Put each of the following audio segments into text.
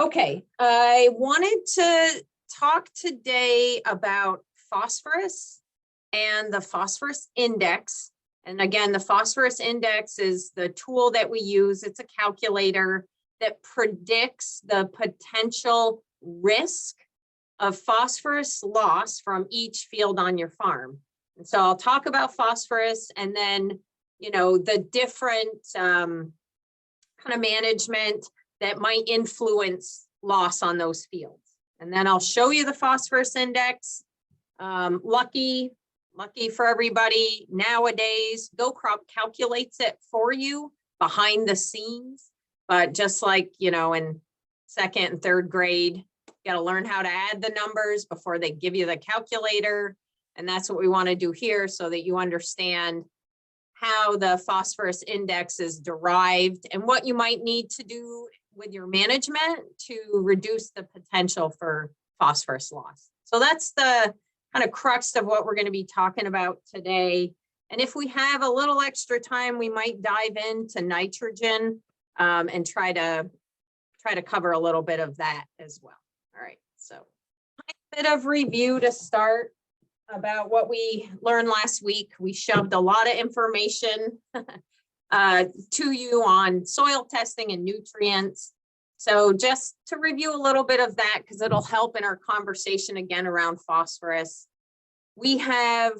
Okay, I wanted to talk today about phosphorus and the phosphorus index. And again, the phosphorus index is the tool that we use. It's a calculator that predicts the potential risk of phosphorus loss from each field on your farm. And so I'll talk about phosphorus and then, the different kind of management that might influence loss on those fields. And then I'll show you the phosphorus index. Lucky for everybody nowadays, GoCrop calculates it for you behind the scenes. But just like, in second and third grade, you got to learn how to add the numbers before they give you the calculator. And that's what we want to do here so that you understand how the phosphorus index is derived and what you might need to do with your management to reduce the potential for phosphorus loss. So that's the kind of crux of what we're going to be talking about today. And if we have a little extra time, we might dive into nitrogen and try to cover a little bit of that as well. All right, so a bit of review to start about what we learned last week. We shoved a lot of information to you on soil testing and nutrients. So just to review a little bit of that, because it'll help in our conversation again around phosphorus. We have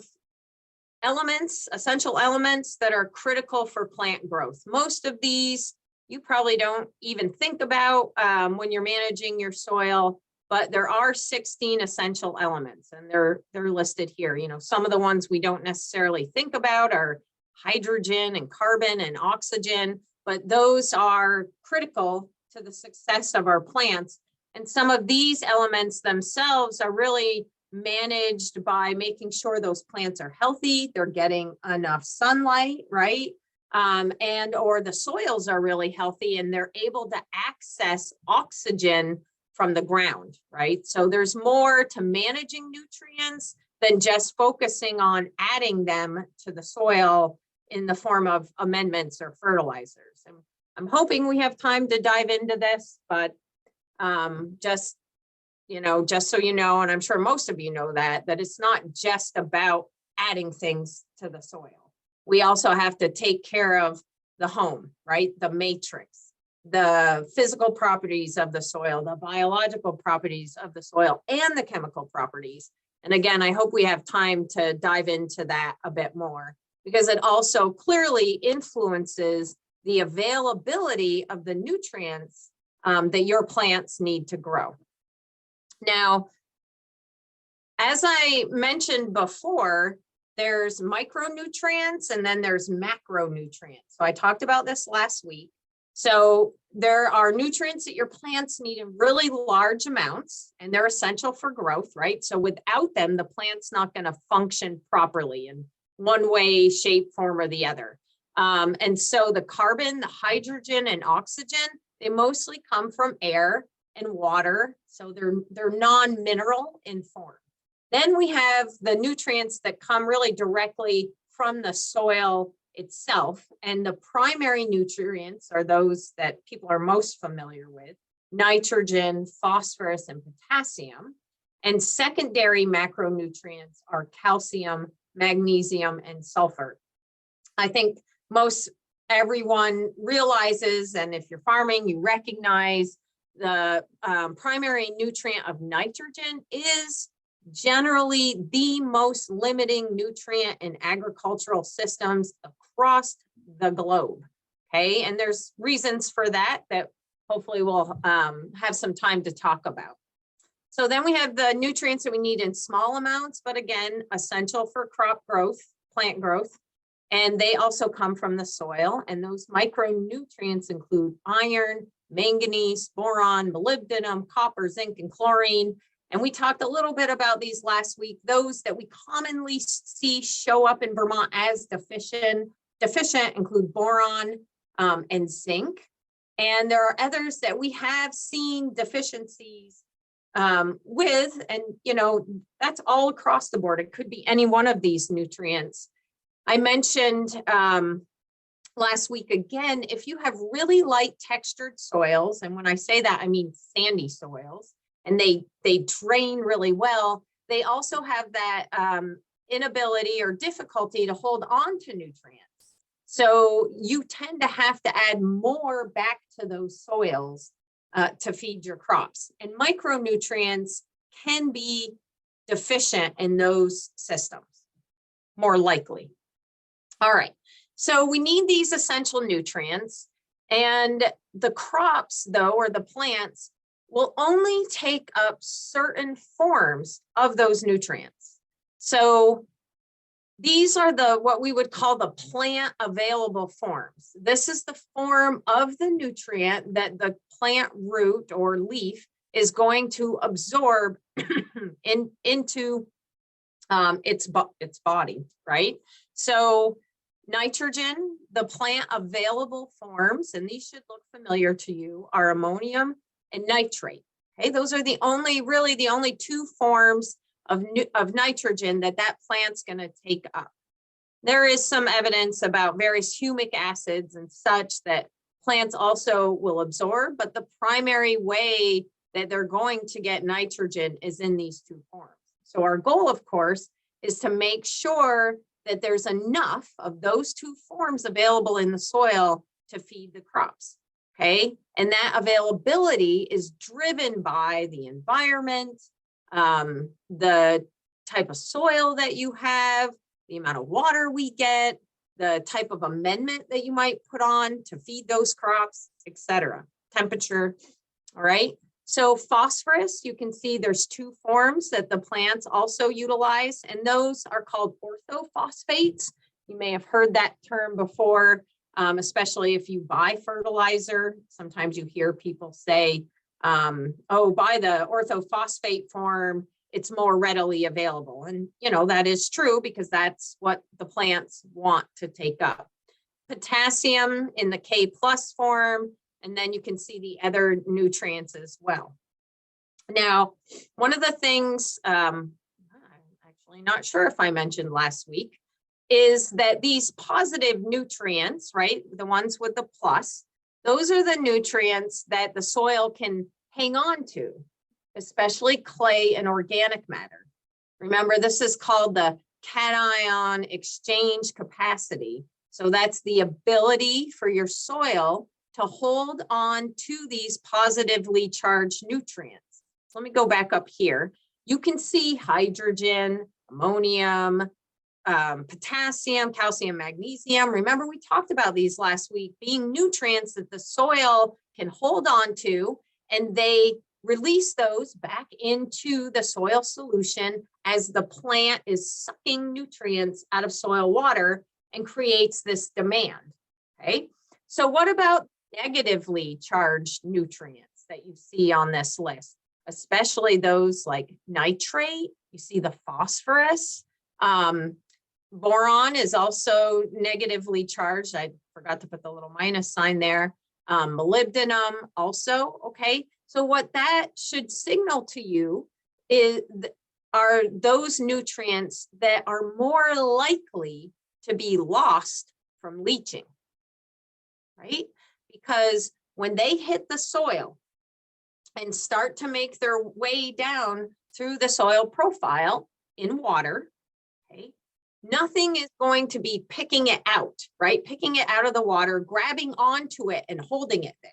elements, essential elements that are critical for plant growth. Most of these you probably don't even think about when you're managing your soil, but there are 16 essential elements and they're listed here. Some of the ones we don't necessarily think about are hydrogen and carbon and oxygen, but those are critical to the success of our plants. And some of these elements themselves are really managed by making sure those plants are healthy, they're getting enough sunlight, right? And or the soils are really healthy and they're able to access oxygen from the ground, right? So there's more to managing nutrients than just focusing on adding them to the soil in the form of amendments or fertilizers. And I'm hoping we have time to dive into this, but just so you know, and I'm sure most of you know that it's not just about adding things to the soil. We also have to take care of the home, right? The matrix, the physical properties of the soil, the biological properties of the soil, and the chemical properties. And again, I hope we have time to dive into that a bit more, because it also clearly influences the availability of the nutrients that your plants need to grow. Now, as I mentioned before, there's micronutrients and then there's macronutrients. So I talked about this last week. So there are nutrients that your plants need in really large amounts and they're essential for growth, right? So without them, the plant's not going to function properly in one way, shape, form, or the other. And so the carbon, the hydrogen, and oxygen, they mostly come from air and water. So they're non-mineral in form. Then we have the nutrients that come really directly from the soil itself. And the primary nutrients are those that people are most familiar with: nitrogen, phosphorus, and potassium. And secondary macronutrients are calcium, magnesium, and sulfur. I think most everyone realizes, and if you're farming, you recognize the primary nutrient of nitrogen is generally the most limiting nutrient in agricultural systems across the globe. Okay, and there's reasons for that hopefully we'll have some time to talk about. So then we have the nutrients that we need in small amounts, but again, essential for crop growth, plant growth. And they also come from the soil. And those micronutrients include iron, manganese, boron, molybdenum, copper, zinc, and chlorine. And we talked a little bit about these last week. Those that we commonly see show up in Vermont as deficient include boron and zinc. And there are others that we have seen deficiencies with, and that's all across the board. It could be any one of these nutrients. I mentioned last week, again, if you have really light textured soils, and when I say that, I mean sandy soils, and they drain really well, they also have that inability or difficulty to hold on to nutrients. So you tend to have to add more back to those soils to feed your crops. And micronutrients can be deficient in those systems, more likely. All right, so we need these essential nutrients, and the crops, though, or the plants, will only take up certain forms of those nutrients. So these are what we would call the plant available forms. This is the form of the nutrient that the plant root or leaf is going to absorb into its body, right? So nitrogen, the plant available forms, and these should look familiar to you, are ammonium and nitrate. Okay, those are really the only two forms of nitrogen that plant's going to take up. There is some evidence about various humic acids and such that plants also will absorb, but the primary way that they're going to get nitrogen is in these two forms. So our goal, of course, is to make sure that there's enough of those two forms available in the soil to feed the crops. Okay, and that availability is driven by the environment, the type of soil that you have, the amount of water we get, the type of amendment that you might put on to feed those crops, etc. Temperature. All right. So phosphorus, you can see there's two forms that the plants also utilize, and those are called orthophosphates. You may have heard that term before, especially if you buy fertilizer. Sometimes you hear people say, oh, buy the orthophosphate form, it's more readily available. And, that is true because that's what the plants want to take up. Potassium in the K+ form, and then you can see the other nutrients as well. Now, one of the things, I'm actually not sure if I mentioned last week, is that these positive nutrients, right, the ones with the plus, those are the nutrients that the soil can hang on to, especially clay and organic matter. Remember, this is called the cation exchange capacity. So that's the ability for your soil to hold on to these positively charged nutrients. So let me go back up here. You can see hydrogen, ammonium, potassium, calcium, magnesium. Remember, we talked about these last week being nutrients that the soil can hold on to, and they release those back into the soil solution as the plant is sucking nutrients out of soil water and creates this demand. Okay, so what about negatively charged nutrients that you see on this list, especially those like nitrate? You see the phosphorus. Boron is also negatively charged. I forgot to put the little minus sign there. Molybdenum also. Okay, so what that should signal to you are those nutrients that are more likely to be lost from leaching, right? Because when they hit the soil and start to make their way down through the soil profile in water, okay, nothing is going to be picking it out, right? Picking it out of the water, grabbing onto it and holding it there.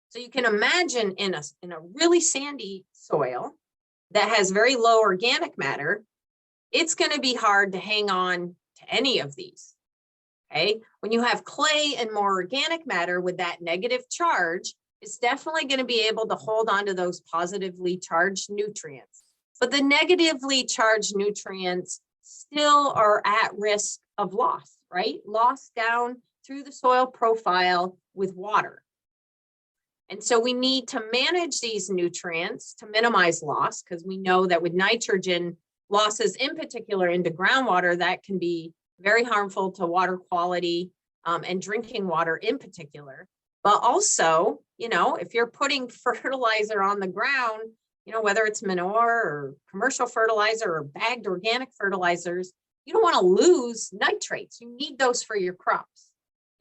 So you can imagine in a really sandy soil that has very low organic matter, it's going to be hard to hang on to any of these. Okay, when you have clay and more organic matter with that negative charge, it's definitely going to be able to hold on to those positively charged nutrients. But the negatively charged nutrients still are at risk of loss, right? Lost down through the soil profile with water. And so we need to manage these nutrients to minimize loss, because we know that with nitrogen losses in particular into groundwater, that can be very harmful to water quality and drinking water in particular. But also, if you're putting fertilizer on the ground, whether it's manure or commercial fertilizer or bagged organic fertilizers, you don't want to lose nitrates. You need those for your crops.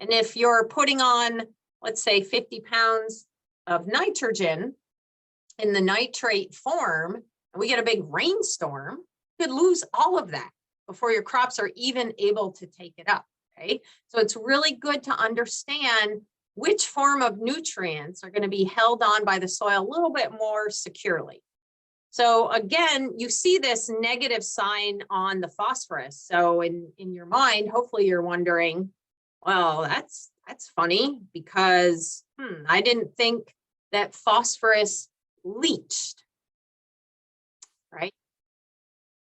And if you're putting on, let's say 50 pounds of nitrogen in the nitrate form, and we get a big rainstorm, you could lose all of that before your crops are even able to take it up, okay? So it's really good to understand which form of nutrients are going to be held on by the soil a little bit more securely. So again, you see this negative sign on the phosphorus. So in your mind, hopefully you're wondering, well, that's funny because I didn't think that phosphorus leached, right?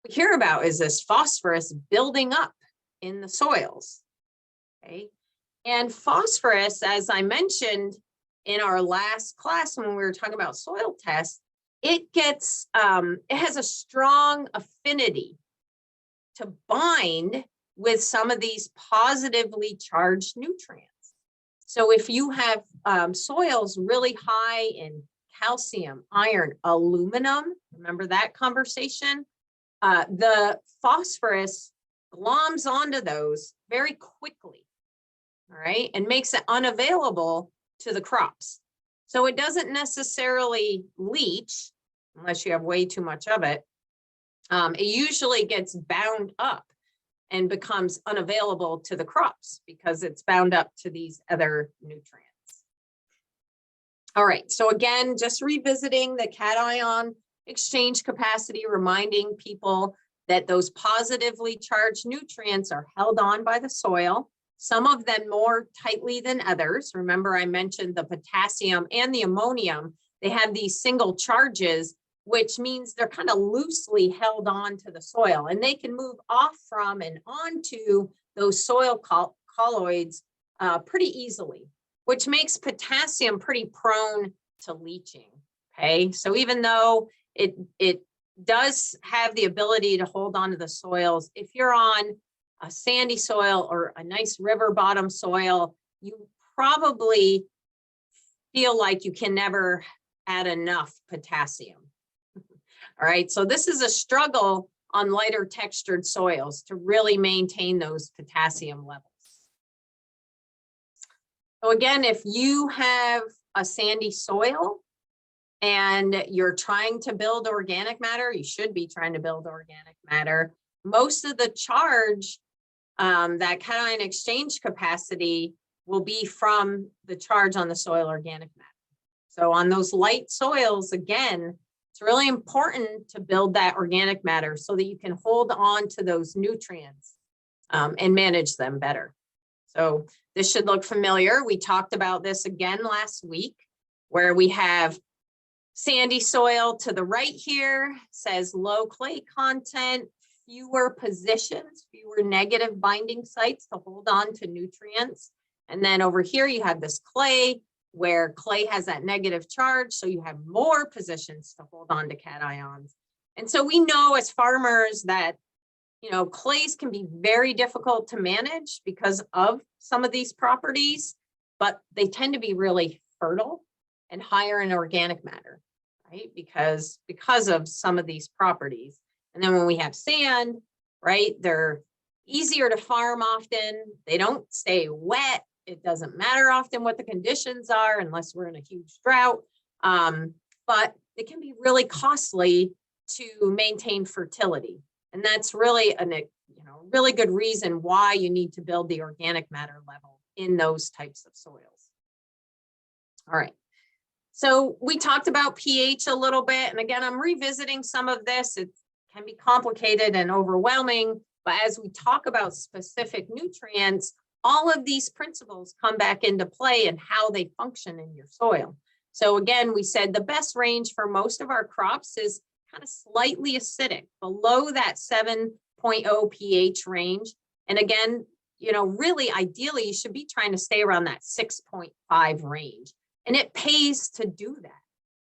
What we hear about is this phosphorus building up in the soils, okay? And phosphorus, as I mentioned in our last class when we were talking about soil tests, it has a strong affinity to bind with some of these positively charged nutrients. So if you have soils really high in calcium, iron, aluminum, remember that conversation? The phosphorus gloms onto those very quickly, all right, and makes it unavailable to the crops. So it doesn't necessarily leach unless you have way too much of it. It usually gets bound up and becomes unavailable to the crops because it's bound up to these other nutrients. All right, so again, just revisiting the cation exchange capacity, reminding people that those positively charged nutrients are held on by the soil, some of them more tightly than others. Remember, I mentioned the potassium and the ammonium, they have these single charges, which means they're kind of loosely held on to the soil, and they can move off from and onto those soil colloids pretty easily, which makes potassium pretty prone to leaching, okay? So even though it does have the ability to hold on to the soils, if you're on a sandy soil or a nice river bottom soil, you probably feel like you can never add enough potassium. All right, so this is a struggle on lighter textured soils to really maintain those potassium levels. So again, if you have a sandy soil and you're trying to build organic matter, you should be trying to build organic matter. Most of the charge, that cation exchange capacity, will be from the charge on the soil organic matter. So on those light soils, again, it's really important to build that organic matter so that you can hold on to those nutrients and manage them better. So this should look familiar. We talked about this again last week, where we have sandy soil to the right here, says low clay content, fewer positions, fewer negative binding sites to hold on to nutrients. And then over here you have this clay, where clay has that negative charge, so you have more positions to hold on to cations. And so we know as farmers that, you know, clays can be very difficult to manage because of some of these properties, but they tend to be really fertile and higher in organic matter, right? Because of some of these properties. And then when we have sand, right, they're easier to farm often. They don't stay wet. It doesn't matter often what the conditions are unless we're in a huge drought, but it can be really costly to maintain fertility. And that's really really good reason why you need to build the organic matter level in those types of soils. All right. So we talked about pH a little bit, and again, I'm revisiting some of this. It can be complicated and overwhelming, but as we talk about specific nutrients, all of these principles come back into play and how they function in your soil. So again, we said the best range for most of our crops is kind of slightly acidic, below that 7.0 pH range. And again, you know, really ideally, you should be trying to stay around that 6.5 range. And it pays to do that.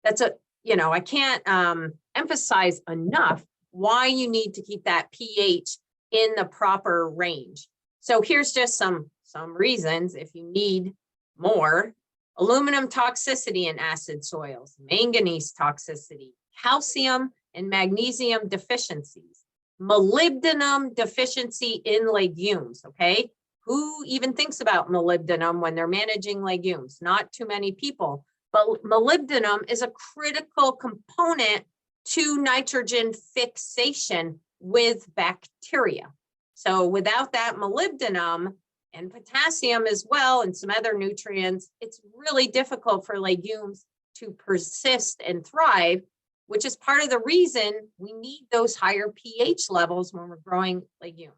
That's I can't emphasize enough why you need to keep that pH in the proper range. So here's just some reasons if you need more. Aluminum toxicity in acid soils, manganese toxicity, calcium and magnesium deficiencies, molybdenum deficiency in legumes, okay? Who even thinks about molybdenum when they're managing legumes? Not too many people, but molybdenum is a critical component to nitrogen fixation with bacteria. So without that molybdenum and potassium as well, and some other nutrients, it's really difficult for legumes to persist and thrive, which is part of the reason we need those higher pH levels when we're growing legumes,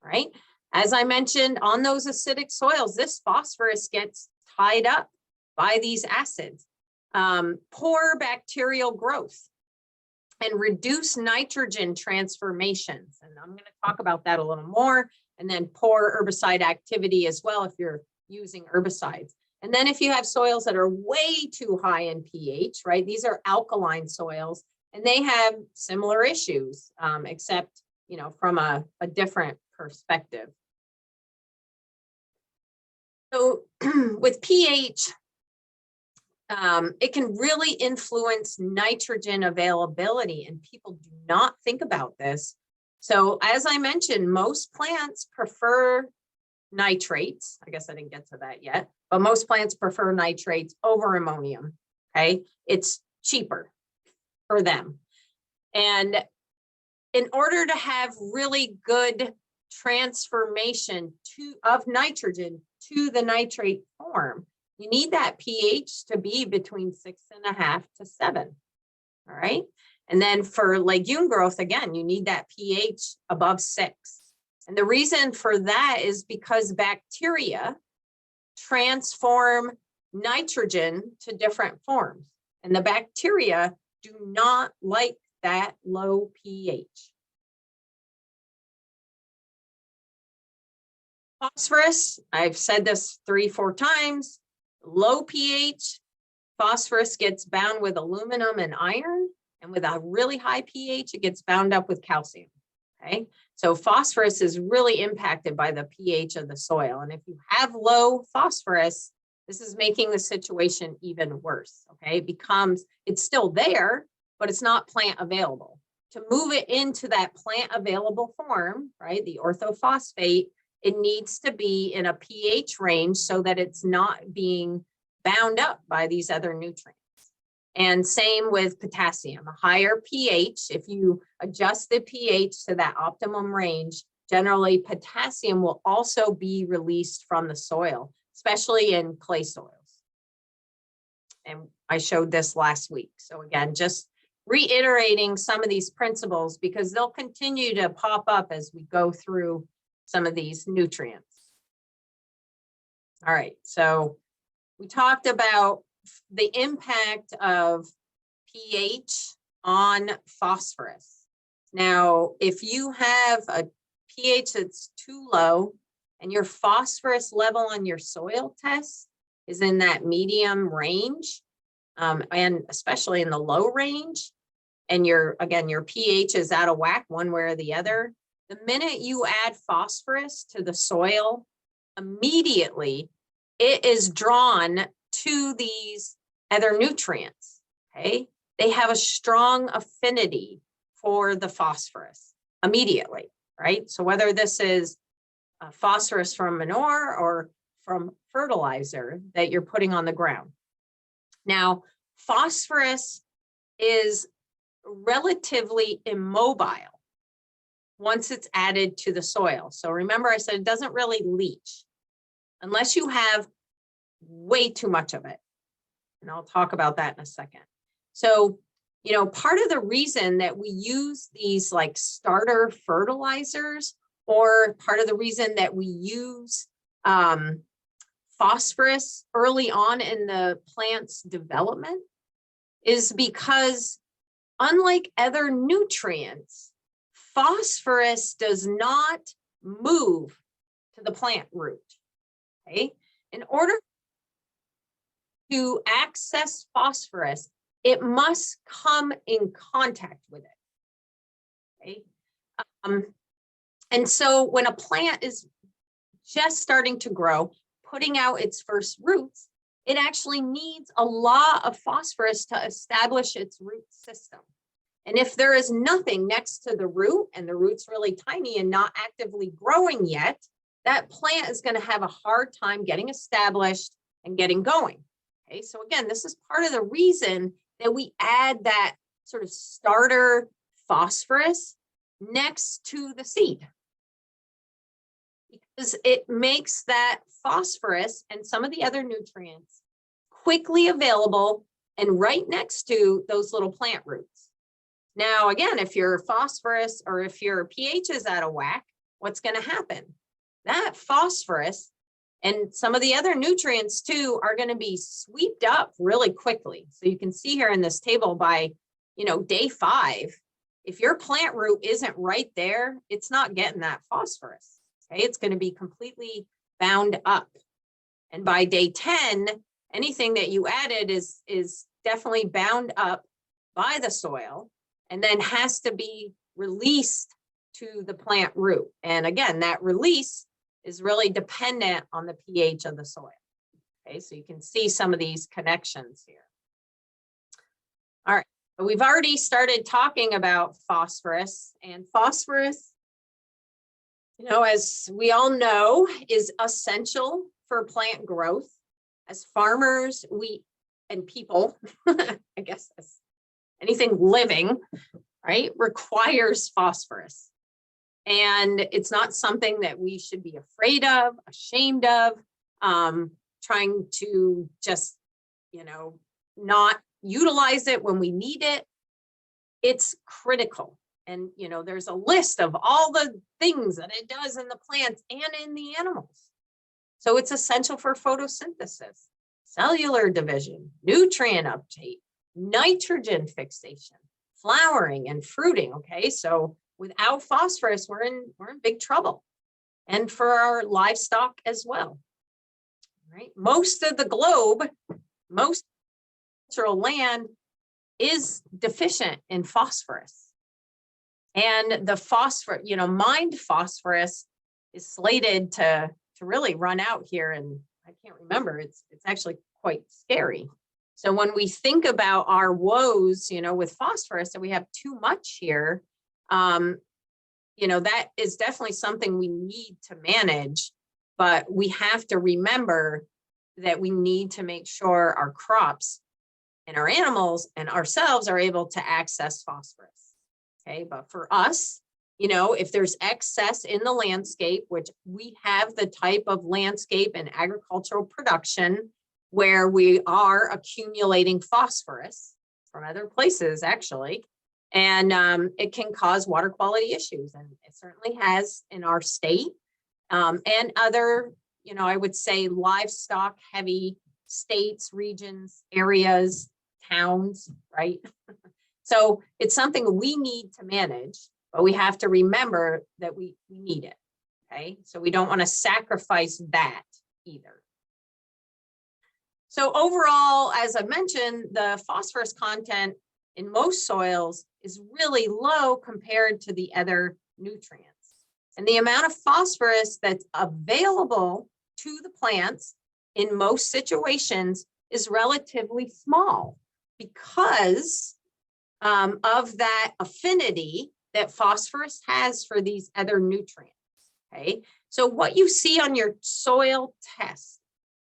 right? As I mentioned, on those acidic soils, this phosphorus gets tied up by these acids. Poor bacterial growth and reduced nitrogen transformations. And I'm going to talk about that a little more. And then poor herbicide activity as well if you're using herbicides. And then if you have soils that are way too high in pH, right? These are alkaline soils, and they have similar issues, except, you know, from a different perspective. So with pH, it can really influence nitrogen availability, and people do not think about this. So as I mentioned, most plants prefer nitrates. I guess I didn't get to that yet, but most plants prefer nitrates over ammonium, okay? It's cheaper for them. And in order to have really good transformation of nitrogen to the nitrate form, you need that pH to be between 6.5 to 7, all right? And then for legume growth, again, you need that pH above 6. And the reason for that is because bacteria transform nitrogen to different forms. And the bacteria do not like that low pH. Phosphorus, I've said this 3-4 times, low pH, phosphorus gets bound with aluminum and iron, and with a really high pH, it gets bound up with calcium, okay? So phosphorus is really impacted by the pH of the soil. And if you have low phosphorus, this is making the situation even worse, okay? It's still there, but it's not plant available. To move it into that plant available form, right, the orthophosphate, it needs to be in a pH range so that it's not being bound up by these other nutrients. And same with potassium, a higher pH, if you adjust the pH to that optimum range, generally potassium will also be released from the soil, especially in clay soils. And I showed this last week. So again, just reiterating some of these principles because they'll continue to pop up as we go through some of these nutrients. All right, so we talked about the impact of pH on phosphorus. Now, if you have a pH that's too low and your phosphorus level on your soil test is in that medium range, and especially in the low range, and your pH is out of whack one way or the other, the minute you add phosphorus to the soil, immediately it is drawn to these other nutrients, okay? They have a strong affinity for the phosphorus immediately, right? So whether this is phosphorus from manure or from fertilizer that you're putting on the ground. Now, phosphorus is relatively immobile once it's added to the soil. So remember I said it doesn't really leach unless you have way too much of it. And I'll talk about that in a second. So, you know, part of the reason that we use these like starter fertilizers, or part of the reason that we use phosphorus early on in the plant's development is because unlike other nutrients, phosphorus does not move to the plant root, okay? In order to access phosphorus, it must come in contact with it, okay? And so when a plant is just starting to grow, putting out its first roots, it actually needs a lot of phosphorus to establish its root system. And if there is nothing next to the root and the root's really tiny and not actively growing yet, that plant is going to have a hard time getting established and getting going. Okay, so again, this is part of the reason that we add that sort of starter phosphorus next to the seed, because it makes that phosphorus and some of the other nutrients quickly available and right next to those little plant roots. Now, again, if your phosphorus or if your pH is out of whack, what's going to happen? That phosphorus and some of the other nutrients too are going to be swept up really quickly. So you can see here in this table by, day 5, if your plant root isn't right there, it's not getting that phosphorus. Okay, it's going to be completely bound up. And by day 10, anything that you added is definitely bound up by the soil and then has to be released to the plant root. And again, that release is really dependent on the pH of the soil. Okay, so you can see some of these connections here. All right, we've already started talking about phosphorus, and phosphorus, as we all know, is essential for plant growth. As farmers, and people, I guess anything living, right, requires phosphorus. And it's not something that we should be afraid of, ashamed of, trying to just, not utilize it when we need it. It's critical. And, there's a list of all the things that it does in the plants and in the animals. So it's essential for photosynthesis, cellular division, nutrient uptake, nitrogen fixation, flowering and fruiting. Okay, so without phosphorus, we're in big trouble, and for our livestock as well. Right, most of the globe, most natural land is deficient in phosphorus, and the phosphorus, mined phosphorus is slated to really run out here, and I can't remember. It's actually quite scary. So when we think about our woes, with phosphorus, that we have too much here, that is definitely something we need to manage, but we have to remember that we need to make sure our crops and our animals and ourselves are able to access phosphorus. Okay, but for us, if there's excess in the landscape, which we have the type of landscape and agricultural production where we are accumulating phosphorus from other places, actually, and it can cause water quality issues, and it certainly has in our state and other, I would say livestock heavy states, regions, areas, towns, right? So it's something we need to manage, but we have to remember that we need it, okay? So we don't want to sacrifice that either. So overall, as I mentioned, the phosphorus content in most soils is really low compared to the other nutrients. And the amount of phosphorus that's available to the plants in most situations is relatively small because of that affinity that phosphorus has for these other nutrients, okay? So what you see on your soil test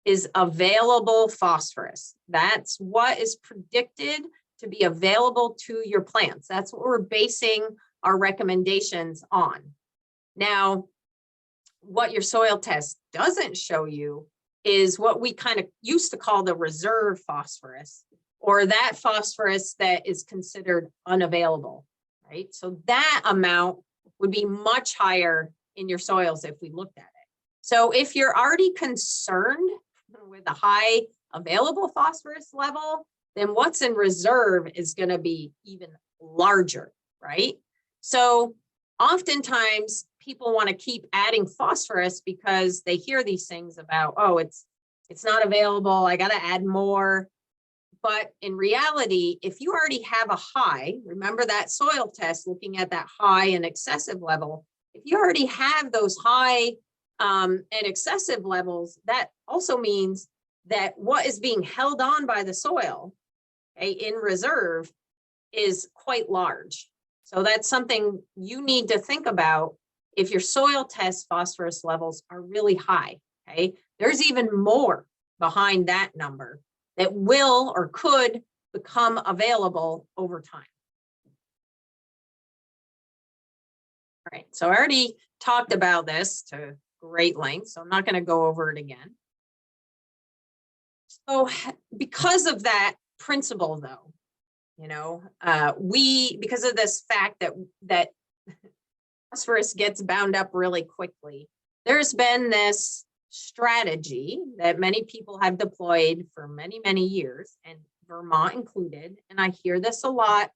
is available phosphorus. That's what is predicted to be available to your plants. That's what we're basing our recommendations on. Now, what your soil test doesn't show you is what we kind of used to call the reserve phosphorus, or that phosphorus that is considered unavailable, right? So that amount would be much higher in your soils if we looked at it. So if you're already concerned with a high available phosphorus level, then what's in reserve is going to be even larger, right? So oftentimes people want to keep adding phosphorus because they hear these things about, oh, it's not available, I got to add more. But in reality, if you already have a high, remember that soil test looking at that high and excessive level, if you already have those high and excessive levels, that also means that what is being held on by the soil, okay, in reserve is quite large. So that's something you need to think about if your soil test phosphorus levels are really high, okay, there's even more behind that number that will or could become available over time. All right, so I already talked about this to great length, so I'm not going to go over it again. So because of that principle, though, you know, because of this fact that phosphorus gets bound up really quickly, there's been this strategy that many people have deployed for many, many years, and Vermont included. And I hear this a lot,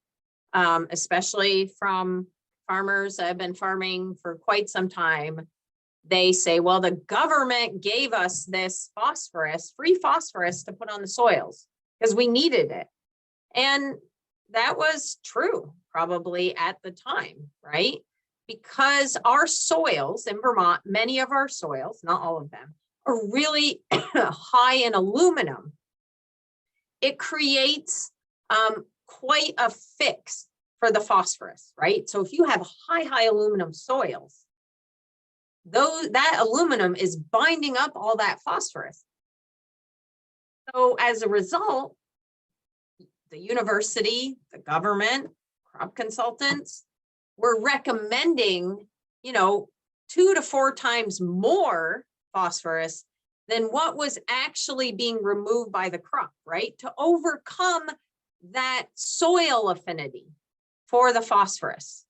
especially from farmers that have been farming for quite some time. They say, well, the government gave us this phosphorus, free phosphorus to put on the soils because we needed it. And that was true probably at the time, right? Because our soils in Vermont, many of our soils, not all of them, are really high in aluminum. It creates quite a fix for the phosphorus, right? So if you have high aluminum soils, that aluminum is binding up all that phosphorus. So as a result, the university, the government, crop consultants were recommending, 2 to 4 times more phosphorus than what was actually being removed by the crop, right? To overcome that soil affinity for the phosphorus.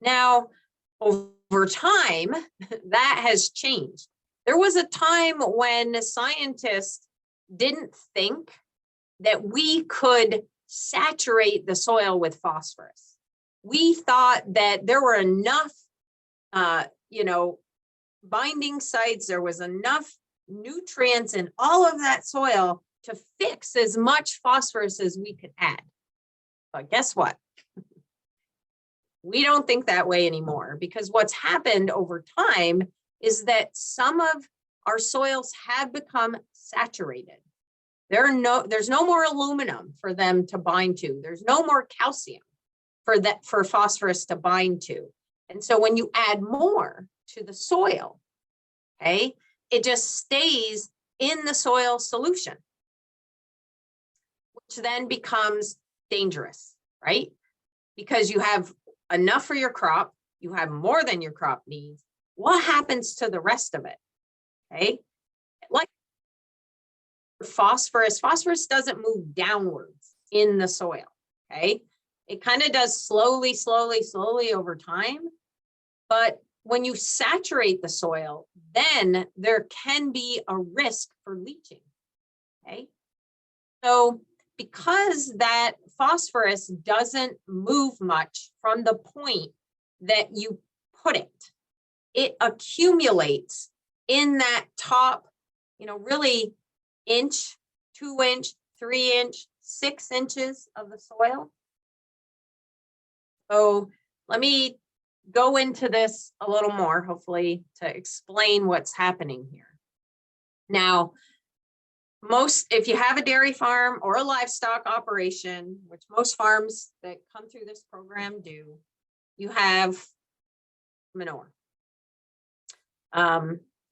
Now, over time, that has changed. There was a time when scientists didn't think that we could saturate the soil with phosphorus. We thought that there were enough, binding sites, there was enough nutrients in all of that soil to fix as much phosphorus as we could add. But guess what? We don't think that way anymore, because what's happened over time is that some of our soils have become saturated. There's no more aluminum for them to bind to. There's no more calcium for phosphorus to bind to. And so when you add more to the soil, okay, it just stays in the soil solution, which then becomes dangerous, right? Because you have enough for your crop, you have more than your crop needs. What happens to the rest of it? Okay, like phosphorus doesn't move downwards in the soil. Okay, it kind of does slowly over time. But when you saturate the soil, then there can be a risk for leaching. Okay, so because that phosphorus doesn't move much from the point that you put it, it accumulates in that top, really inch, 2 inch, 3 inch, 6 inches of the soil. So let me go into this a little more, hopefully, to explain what's happening here. Now, if you have a dairy farm or a livestock operation, which most farms that come through this program do, you have manure.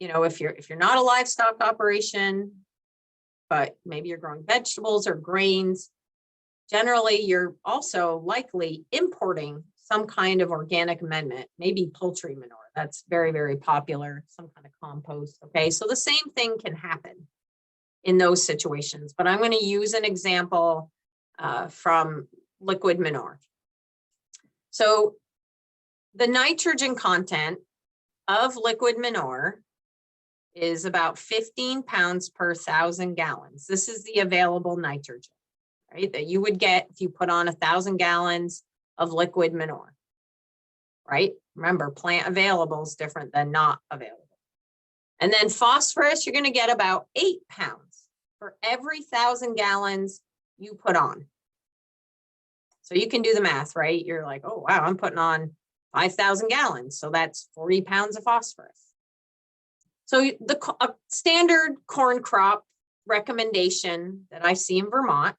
If you're not a livestock operation, but maybe you're growing vegetables or grains, generally you're also likely importing some kind of organic amendment, maybe poultry manure. That's very, very popular, some kind of compost. Okay, so the same thing can happen in those situations, but I'm going to use an example from liquid manure. So the nitrogen content of liquid manure is about 15 pounds per 1,000 gallons. This is the available nitrogen, right, that you would get if you put on 1,000 gallons of liquid manure, right? Remember, plant available is different than not available. And then phosphorus, you're going to get about 8 pounds for every 1,000 gallons you put on. So you can do the math, right? You're like, oh, wow, I'm putting on 5,000 gallons. So that's 40 pounds of phosphorus. So the standard corn crop recommendation that I see in Vermont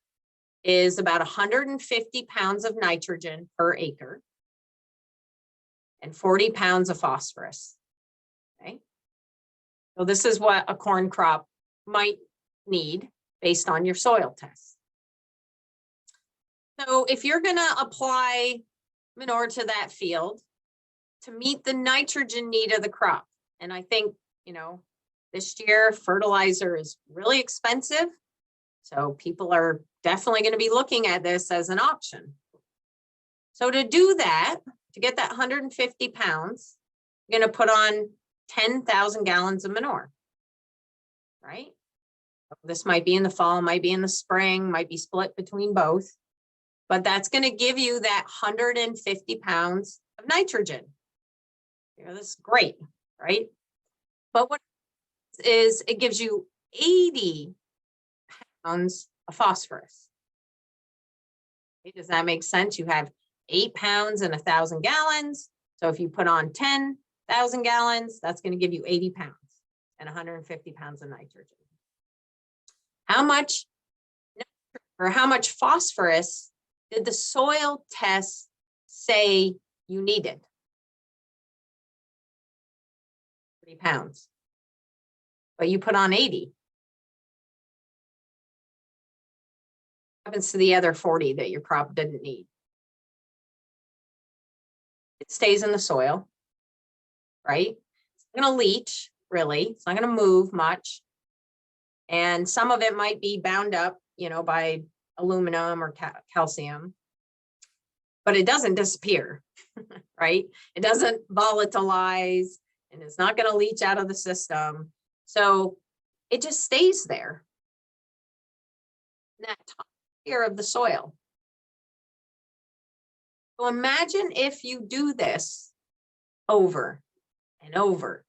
is about 150 pounds of nitrogen per acre. and 40 pounds of phosphorus. Okay. So this is what a corn crop might need based on your soil test. So if you're going to apply manure to that field to meet the nitrogen need of the crop, and I think, this year fertilizer is really expensive. So people are definitely going to be looking at this as an option. So to do that, to get that 150 pounds, you're going to put on 10,000 gallons of manure, right? This might be in the fall, might be in the spring, might be split between both, but that's going to give you that 150 pounds of nitrogen. This is great, right? But what it is, it gives you 80 pounds of phosphorus. Okay, does that make sense? You have 8 pounds in 1,000 gallons. So if you put on 10,000 gallons, that's going to give you 80 pounds and 150 pounds of nitrogen. How much phosphorus did the soil test say you needed? 30 pounds. But you put on 80. What happens to the other 40 that your crop didn't need? It stays in the soil, right? It's not going to leach, really. It's not going to move much. And some of it might be bound up, by aluminum or calcium. But it doesn't disappear, right? It doesn't volatilize, and it's not going to leach out of the system. So it just stays there, in that top layer of the soil. So imagine if you do this over and over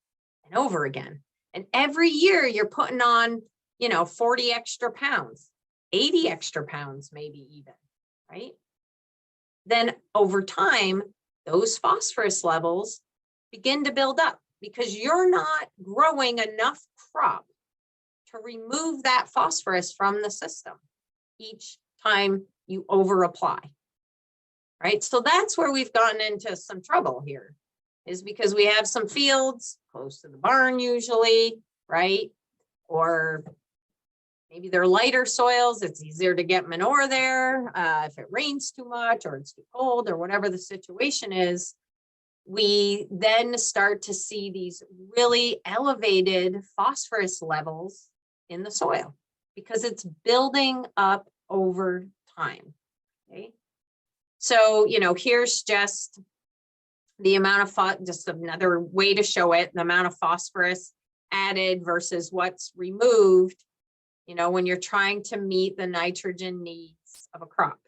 and over again. And every year you're putting on, 40 extra pounds, 80 extra pounds, maybe even, right? Then over time, those phosphorus levels begin to build up because you're not growing enough crop to remove that phosphorus from the system each time you over apply, right? So that's where we've gotten into some trouble here, is because we have some fields close to the barn usually, right? Or maybe they're lighter soils. It's easier to get manure there. If it rains too much or it's too cold or whatever the situation is, we then start to see these really elevated phosphorus levels in the soil because it's building up over time. Okay. So, here's just the amount of, just another way to show it, the amount of phosphorus added versus what's removed, when you're trying to meet the nitrogen needs of a crop.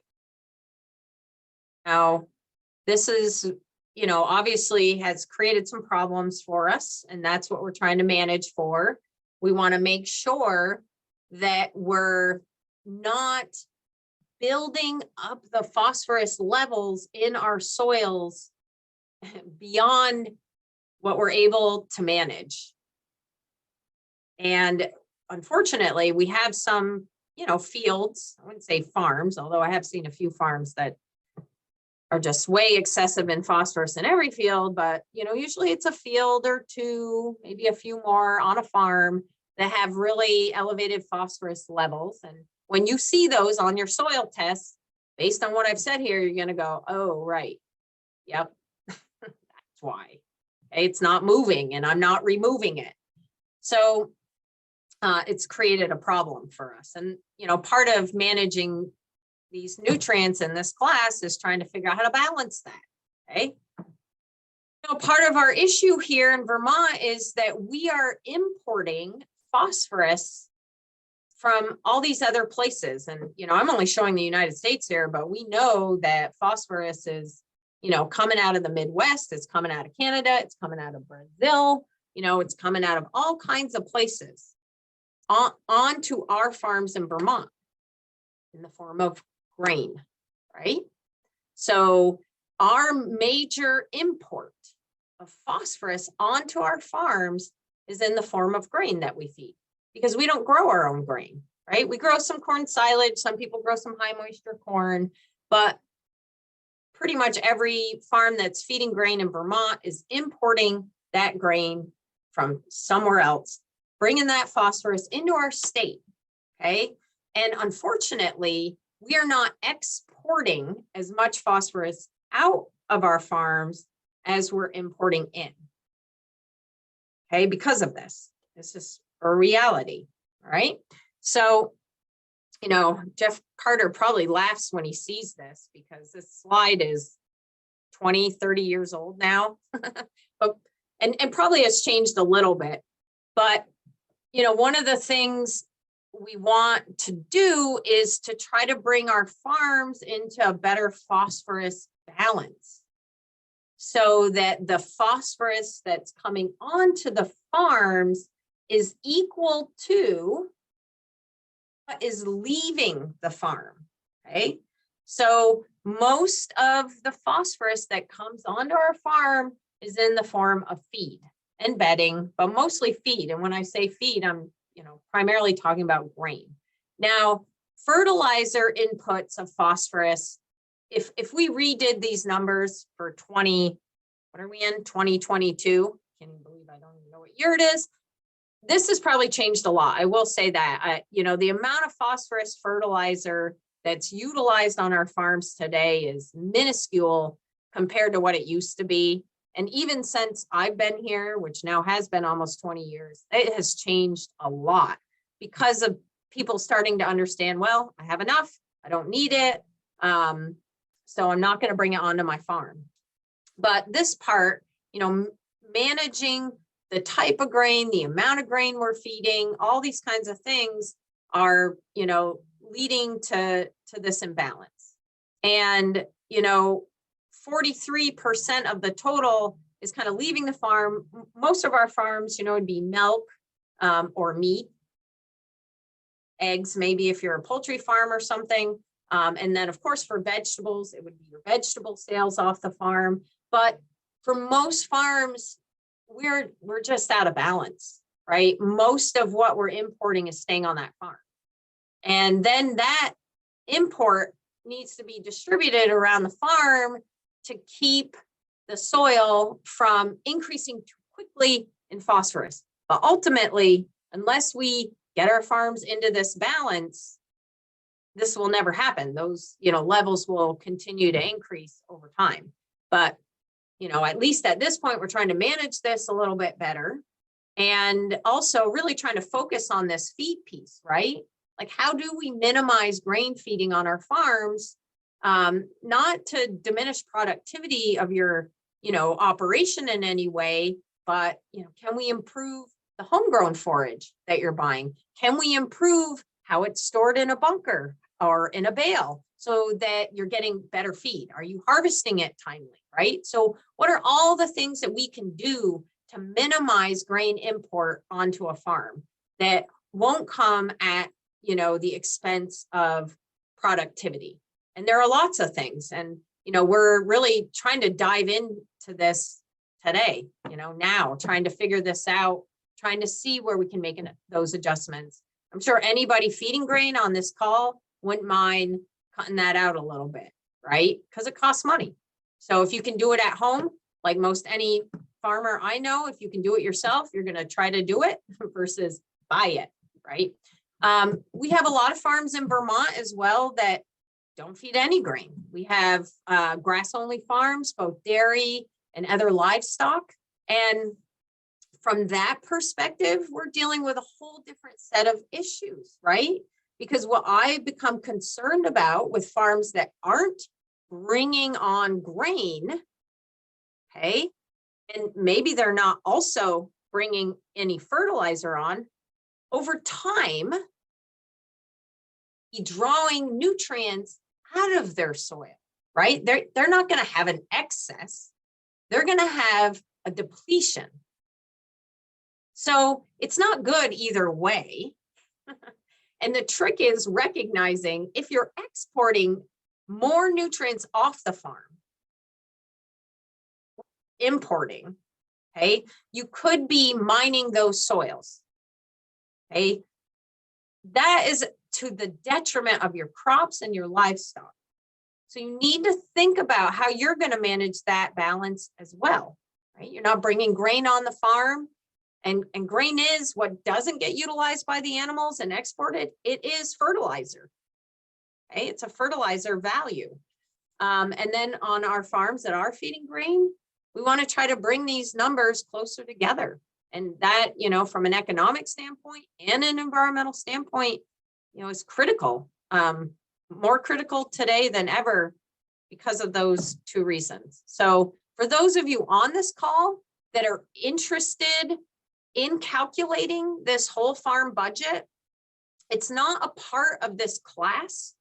Now, this is, obviously has created some problems for us, and that's what we're trying to manage for. We want to make sure that we're not building up the phosphorus levels in our soils beyond what we're able to manage. And unfortunately, we have some, fields, I wouldn't say farms, although I have seen a few farms that are just way excessive in phosphorus in every field, but, usually it's a field or two, maybe a few more on a farm that have really elevated phosphorus levels. And when you see those on your soil tests, based on what I've said here, you're going to go, oh, right. Yep. That's why. Okay, it's not moving and I'm not removing it. So it's created a problem for us. And, part of managing these nutrients in this class is trying to figure out how to balance that. Okay. Part of our issue here in Vermont is that we are importing phosphorus from all these other places. And, I'm only showing the United States here, but we know that phosphorus is, coming out of the Midwest, it's coming out of Canada, it's coming out of Brazil, it's coming out of all kinds of places onto our farms in Vermont in the form of grain, right? So our major import of phosphorus onto our farms is in the form of grain that we feed, because we don't grow our own grain, right? We grow some corn silage, some people grow some high moisture corn, but pretty much every farm that's feeding grain in Vermont is importing that grain from somewhere else, bringing that phosphorus into our state, okay? And unfortunately, we are not exporting as much phosphorus out of our farms as we're importing in, okay? Because of this. This is a reality, all right? So, you know, Jeff Carter probably laughs when he sees this because this slide is 20, 30 years old now, but, and probably has changed a little bit. But, you know, one of the things we want to do is to try to bring our farms into a better phosphorus balance so that the phosphorus that's coming onto the farms is equal to what is leaving the farm, okay? So most of the phosphorus that comes onto our farm is in the form of feed and bedding, but mostly feed. And when I say feed, I'm, you know, primarily talking about grain. Now, fertilizer inputs of phosphorus, if we redid these numbers for 2022, can't even believe I don't even know what year it is. This has probably changed a lot. I will say that, you know, the amount of phosphorus fertilizer that's utilized on our farms today is minuscule compared to what it used to be. And even since I've been here, which now has been almost 20 years, it has changed a lot because of people starting to understand, well, I have enough, I don't need it. So I'm not going to bring it onto my farm. But this part, you know, managing the type of grain, the amount of grain we're feeding, all these kinds of things are, you know, leading to this imbalance. And, you know, 43% of the total is kind of leaving the farm. Most of our farms, you know, would be milk or meat, eggs, maybe if you're a poultry farm or something. And then, of course, for vegetables, it would be your vegetable sales off the farm. But for most farms, we're just out of balance, right? Most of what we're importing is staying on that farm. And then that import needs to be distributed around the farm to keep the soil from increasing too quickly in phosphorus. But ultimately, unless we get our farms into this balance, this will never happen. Those, you know, levels will continue to increase over time. But, you know, at least at this point, we're trying to manage this a little bit better. And also really trying to focus on this feed piece, right? Like, how do we minimize grain feeding on our farms? Not to diminish productivity of your, you know, operation in any way, but, you know, can we improve the homegrown forage that you're buying? Can we improve how it's stored in a bunker or in a bale so that you're getting better feed? Are you harvesting it timely, right? So what are all the things that we can do to minimize grain import onto a farm that won't come at, you know, the expense of productivity? And there are lots of things. And, you know, we're really trying to dive into this today, you know, now trying to figure this out, trying to see where we can make those adjustments. I'm sure anybody feeding grain on this call wouldn't mind cutting that out a little bit, right? Because it costs money. So if you can do it at home, like most any farmer I know, if you can do it yourself, you're going to try to do it versus buy it, right? We have a lot of farms in Vermont as well that don't feed any grain. We have grass-only farms, both dairy and other livestock. And from that perspective, we're dealing with a whole different set of issues, right? Because what I become concerned about with farms that aren't bringing on grain, okay, and maybe they're not also bringing any fertilizer on, over time, drawing nutrients out of their soil, right? They're not going to have an excess. They're going to have a depletion. So it's not good either way. And the trick is recognizing if you're exporting more nutrients off the farm, importing, okay, you could be mining those soils, okay? That is to the detriment of your crops and your livestock. So you need to think about how you're going to manage that balance as well, right? You're not bringing grain on the farm, and grain is what doesn't get utilized by the animals and exported. It is fertilizer, okay? It's a fertilizer value. And then on our farms that are feeding grain, we want to try to bring these numbers closer together. And that, you know, from an economic standpoint and an environmental standpoint, you know, is critical, more critical today than ever because of those two reasons. So for those of you on this call that are interested in calculating this whole farm budget, it's not a part of this class,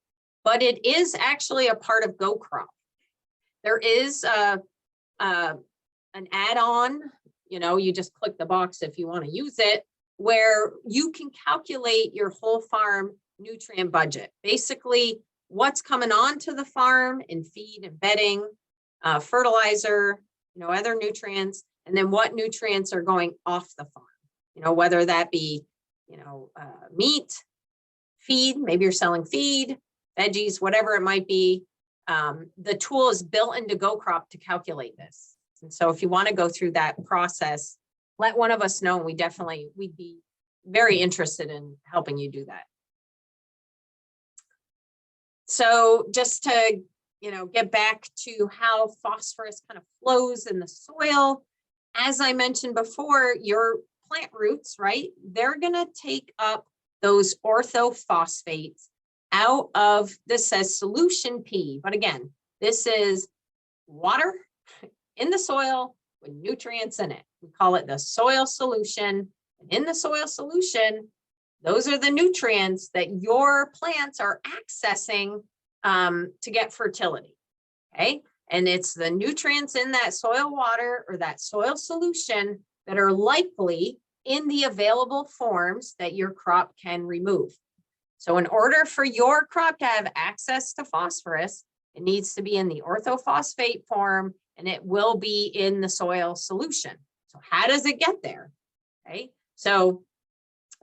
but it is actually a part of GoCrop. There is an add-on, you know, you just click the box if you want to use it, where you can calculate your whole farm nutrient budget. Basically, what's coming onto the farm in feed and bedding, fertilizer, you know, other nutrients, and then what nutrients are going off the farm, you know, whether that be, you know, meat, feed, maybe you're selling feed, veggies, whatever it might be. The tool is built into GoCrop to calculate this. And so if you want to go through that process, let one of us know. We'd be very interested in helping you do that. So just to, you know, get back to how phosphorus kind of flows in the soil, as I mentioned before, your plant roots, right? They're going to take up those orthophosphates out of, this says solution P, but again, this is water in the soil with nutrients in it. We call it the soil solution. And in the soil solution, those are the nutrients that your plants are accessing to get fertility, okay? And it's the nutrients in that soil water or that soil solution that are likely in the available forms that your crop can remove. So in order for your crop to have access to phosphorus, it needs to be in the orthophosphate form, and it will be in the soil solution. So how does it get there? Okay, so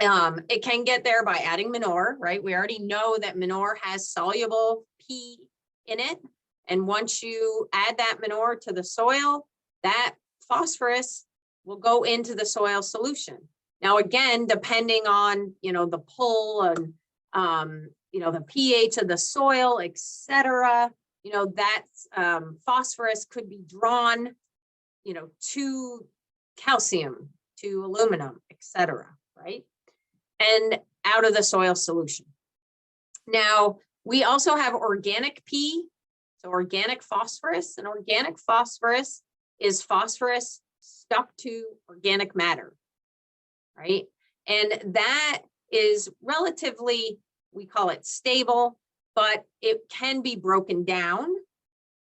it can get there by adding manure, right? We already know that manure has soluble P in it. And once you add that manure to the soil, that phosphorus will go into the soil solution. Now, again, depending on, you know, the pull and, you know, the pH of the soil, et cetera, you know, that phosphorus could be drawn, you know, to calcium, to aluminum, et cetera, right? And out of the soil solution. Now, we also have organic P, so organic phosphorus, and organic phosphorus is phosphorus stuck to organic matter, right? And that is relatively, we call it stable, but it can be broken down,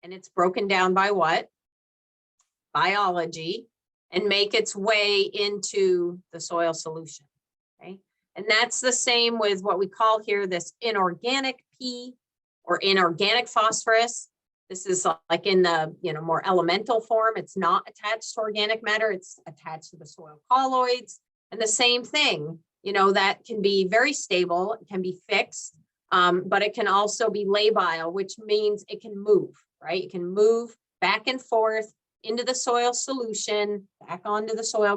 and it's broken down by what? Biology, and make its way into the soil solution, okay? And that's the same with what we call here this inorganic P or inorganic phosphorus. This is like in the, you know, more elemental form. It's not attached to organic matter. It's attached to the soil colloids. And the same thing, you know, that can be very stable. It can be fixed, but it can also be labile, which means it can move, right? It can move back and forth into the soil solution, back onto the soil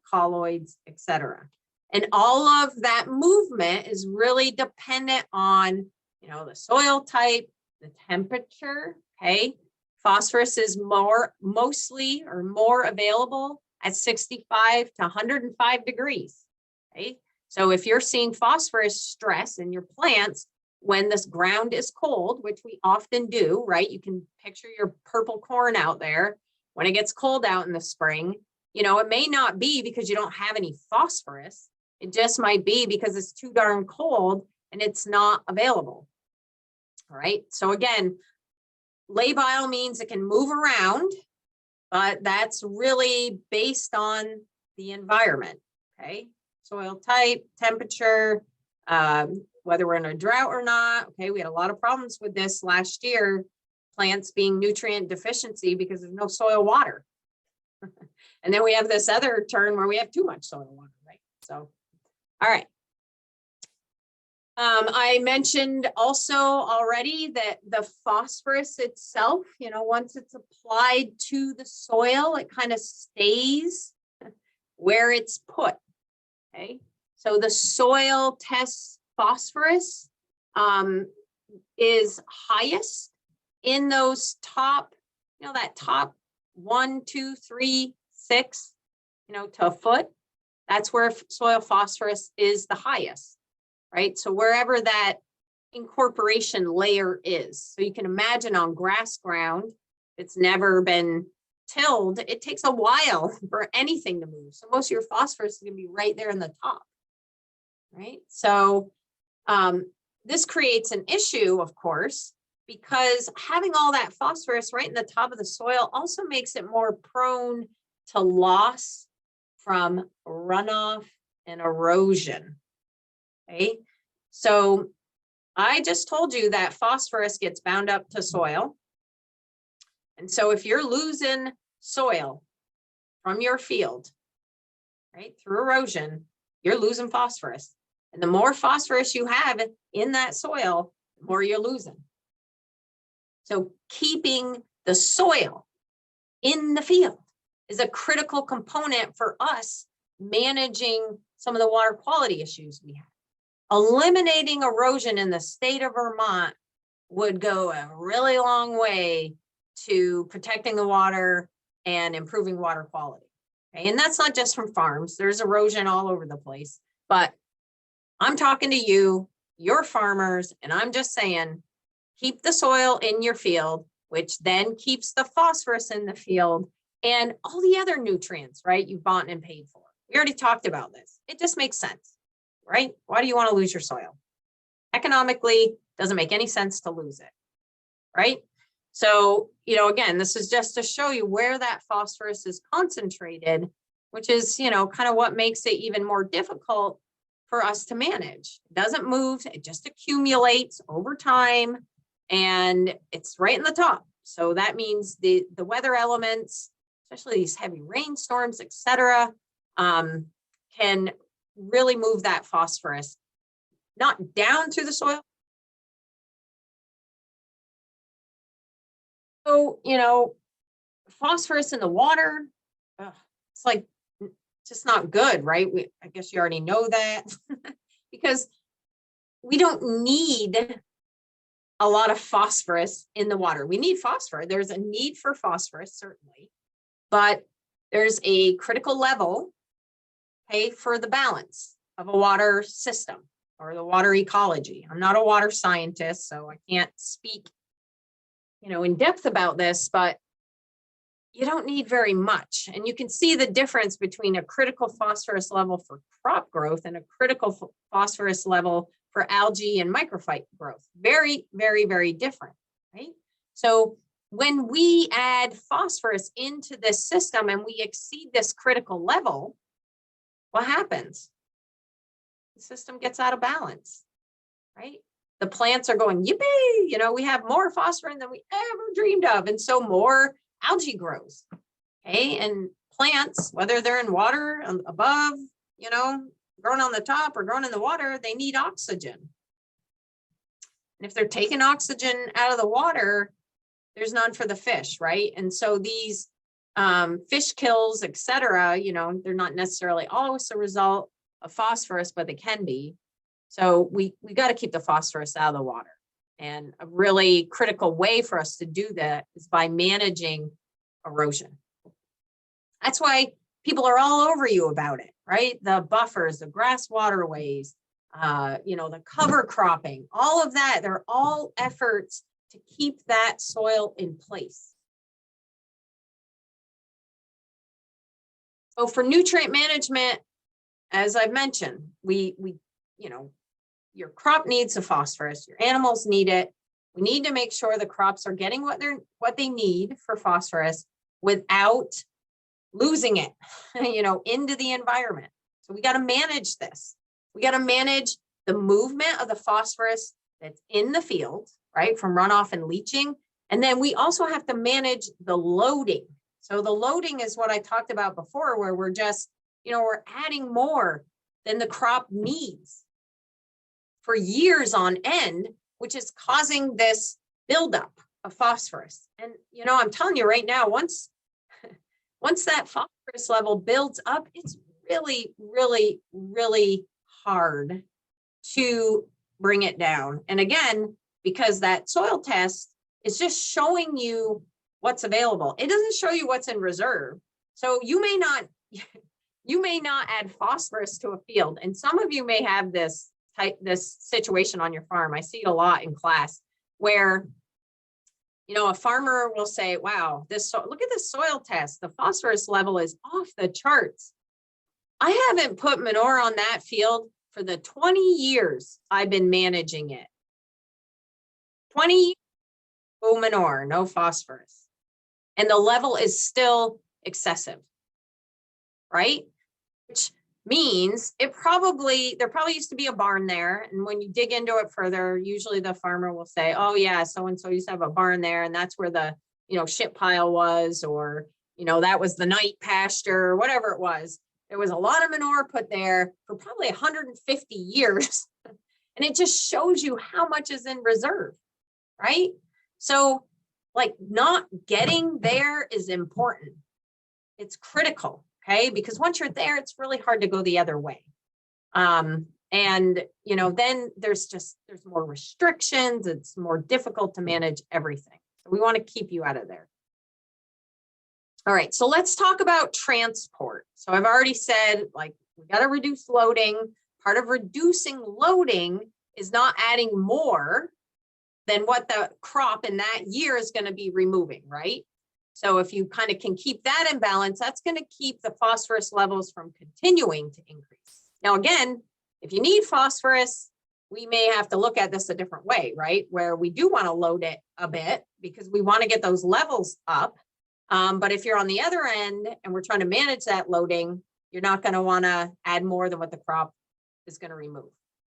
colloids, et cetera. And all of that movement is really dependent on, you know, the soil type, the temperature, okay? Phosphorus is mostly more available at 65 to 105 degrees, okay? So if you're seeing phosphorus stress in your plants when this ground is cold, which we often do, right? You can picture your purple corn out there. When it gets cold out in the spring, you know, it may not be because you don't have any phosphorus. It just might be because it's too darn cold and it's not available. All right. So again, labile means it can move around, but that's really based on the environment. Okay. Soil type, temperature, whether we're in a drought or not. Okay. We had a lot of problems with this last year, plants being nutrient deficiency because there's no soil water. And then we have this other turn where we have too much soil water, right? So, all right. I mentioned also already that the phosphorus itself, once it's applied to the soil, it kind of stays where it's put. Okay, so the soil test phosphorus is highest in those top, that top 1, 2, 3, 6, to a foot. That's where soil phosphorus is the highest, right? So wherever that incorporation layer is. So you can imagine on grass ground, it's never been tilled, it takes a while for anything to move. So most of your phosphorus is going to be right there in the top, right? So this creates an issue, of course, because having all that phosphorus right in the top of the soil also makes it more prone to loss from runoff and erosion. Okay, so I just told you that phosphorus gets bound up to soil. And so if you're losing soil from your field, right, through erosion, you're losing phosphorus. And the more phosphorus you have in that soil, the more you're losing. So keeping the soil in the field is a critical component for us managing some of the water quality issues we have. Eliminating erosion in the state of Vermont would go a really long way to protecting the water and improving water quality. Okay? And that's not just from farms. There's erosion all over the place. But I'm talking to you, your farmers, and I'm just saying, keep the soil in your field, which then keeps the phosphorus in the field and all the other nutrients, right, you've bought and paid for. We already talked about this. It just makes sense, right? Why do you want to lose your soil? Economically, doesn't make any sense to lose it, right? So, again, this is just to show you where that phosphorus is concentrated, which is, kind of what makes it even more difficult for us to manage. It doesn't move, it just accumulates over time, and it's right in the top. So that means the weather elements, especially these heavy rainstorms, etc., can really move that phosphorus not down through the soil. So, phosphorus in the water, it's like just not good, right? I guess you already know that because we don't need a lot of phosphorus in the water. We need phosphorus. There's a need for phosphorus, certainly, but there's a critical level, okay, for the balance of a water system or the water ecology. I'm not a water scientist, so I can't speak, in depth about this, but you don't need very much. And you can see the difference between a critical phosphorus level for crop growth and a critical phosphorus level for algae and microphyte growth. Very, very, very different, right? So when we add phosphorus into this system and we exceed this critical level, what happens? The system gets out of balance, right? The plants are going, yippee, we have more phosphorus than we ever dreamed of. And so more algae grows, okay? And plants, whether they're in water above, growing on the top or growing in the water, they need oxygen. And if they're taking oxygen out of the water, there's none for the fish, right? And so these fish kills, etc., they're not necessarily always a result of phosphorus, but they can be. So we got to keep the phosphorus out of the water. And a really critical way for us to do that is by managing erosion. That's why people are all over you about it, right? The buffers, the grass waterways, the cover cropping, all of that, they're all efforts to keep that soil in place. So for nutrient management, as I've mentioned, your crop needs the phosphorus, your animals need it. We need to make sure the crops are getting what they need for phosphorus without losing it, into the environment. So we got to manage this. We got to manage the movement of the phosphorus that's in the field, right, from runoff and leaching. And then we also have to manage the loading. So the loading is what I talked about before, where we're just, we're adding more than the crop needs. for years on end, which is causing this buildup of phosphorus. And, you know, I'm telling you right now, once that phosphorus level builds up, it's really, really, really hard to bring it down. And again, because that soil test is just showing you what's available. It doesn't show you what's in reserve. So you may not add phosphorus to a field. And some of you may have this situation on your farm. I see it a lot in class where, you know, a farmer will say, wow, look at this soil test. The phosphorus level is off the charts. I haven't put manure on that field for the 20 years I've been managing it. 20 years, no manure, no phosphorus. And the level is still excessive, right? Which means there probably used to be a barn there. And when you dig into it further, usually the farmer will say, oh yeah, so-and-so used to have a barn there. And that's where the, you know, shit pile was, or, you know, that was the night pasture, or whatever it was. There was a lot of manure put there for probably 150 years. And it just shows you how much is in reserve, right? So like not getting there is important. It's critical, okay? Because once you're there, it's really hard to go the other way. And, you know, then there's more restrictions. It's more difficult to manage everything. So we want to keep you out of there. All right, so let's talk about transport. So I've already said, like, we got to reduce loading. Part of reducing loading is not adding more than what the crop in that year is going to be removing, right? So if you kind of can keep that in balance, that's going to keep the phosphorus levels from continuing to increase. Now, again, if you need phosphorus, we may have to look at this a different way, right? Where we do want to load it a bit because we want to get those levels up. But if you're on the other end and we're trying to manage that loading, you're not going to want to add more than what the crop is going to remove,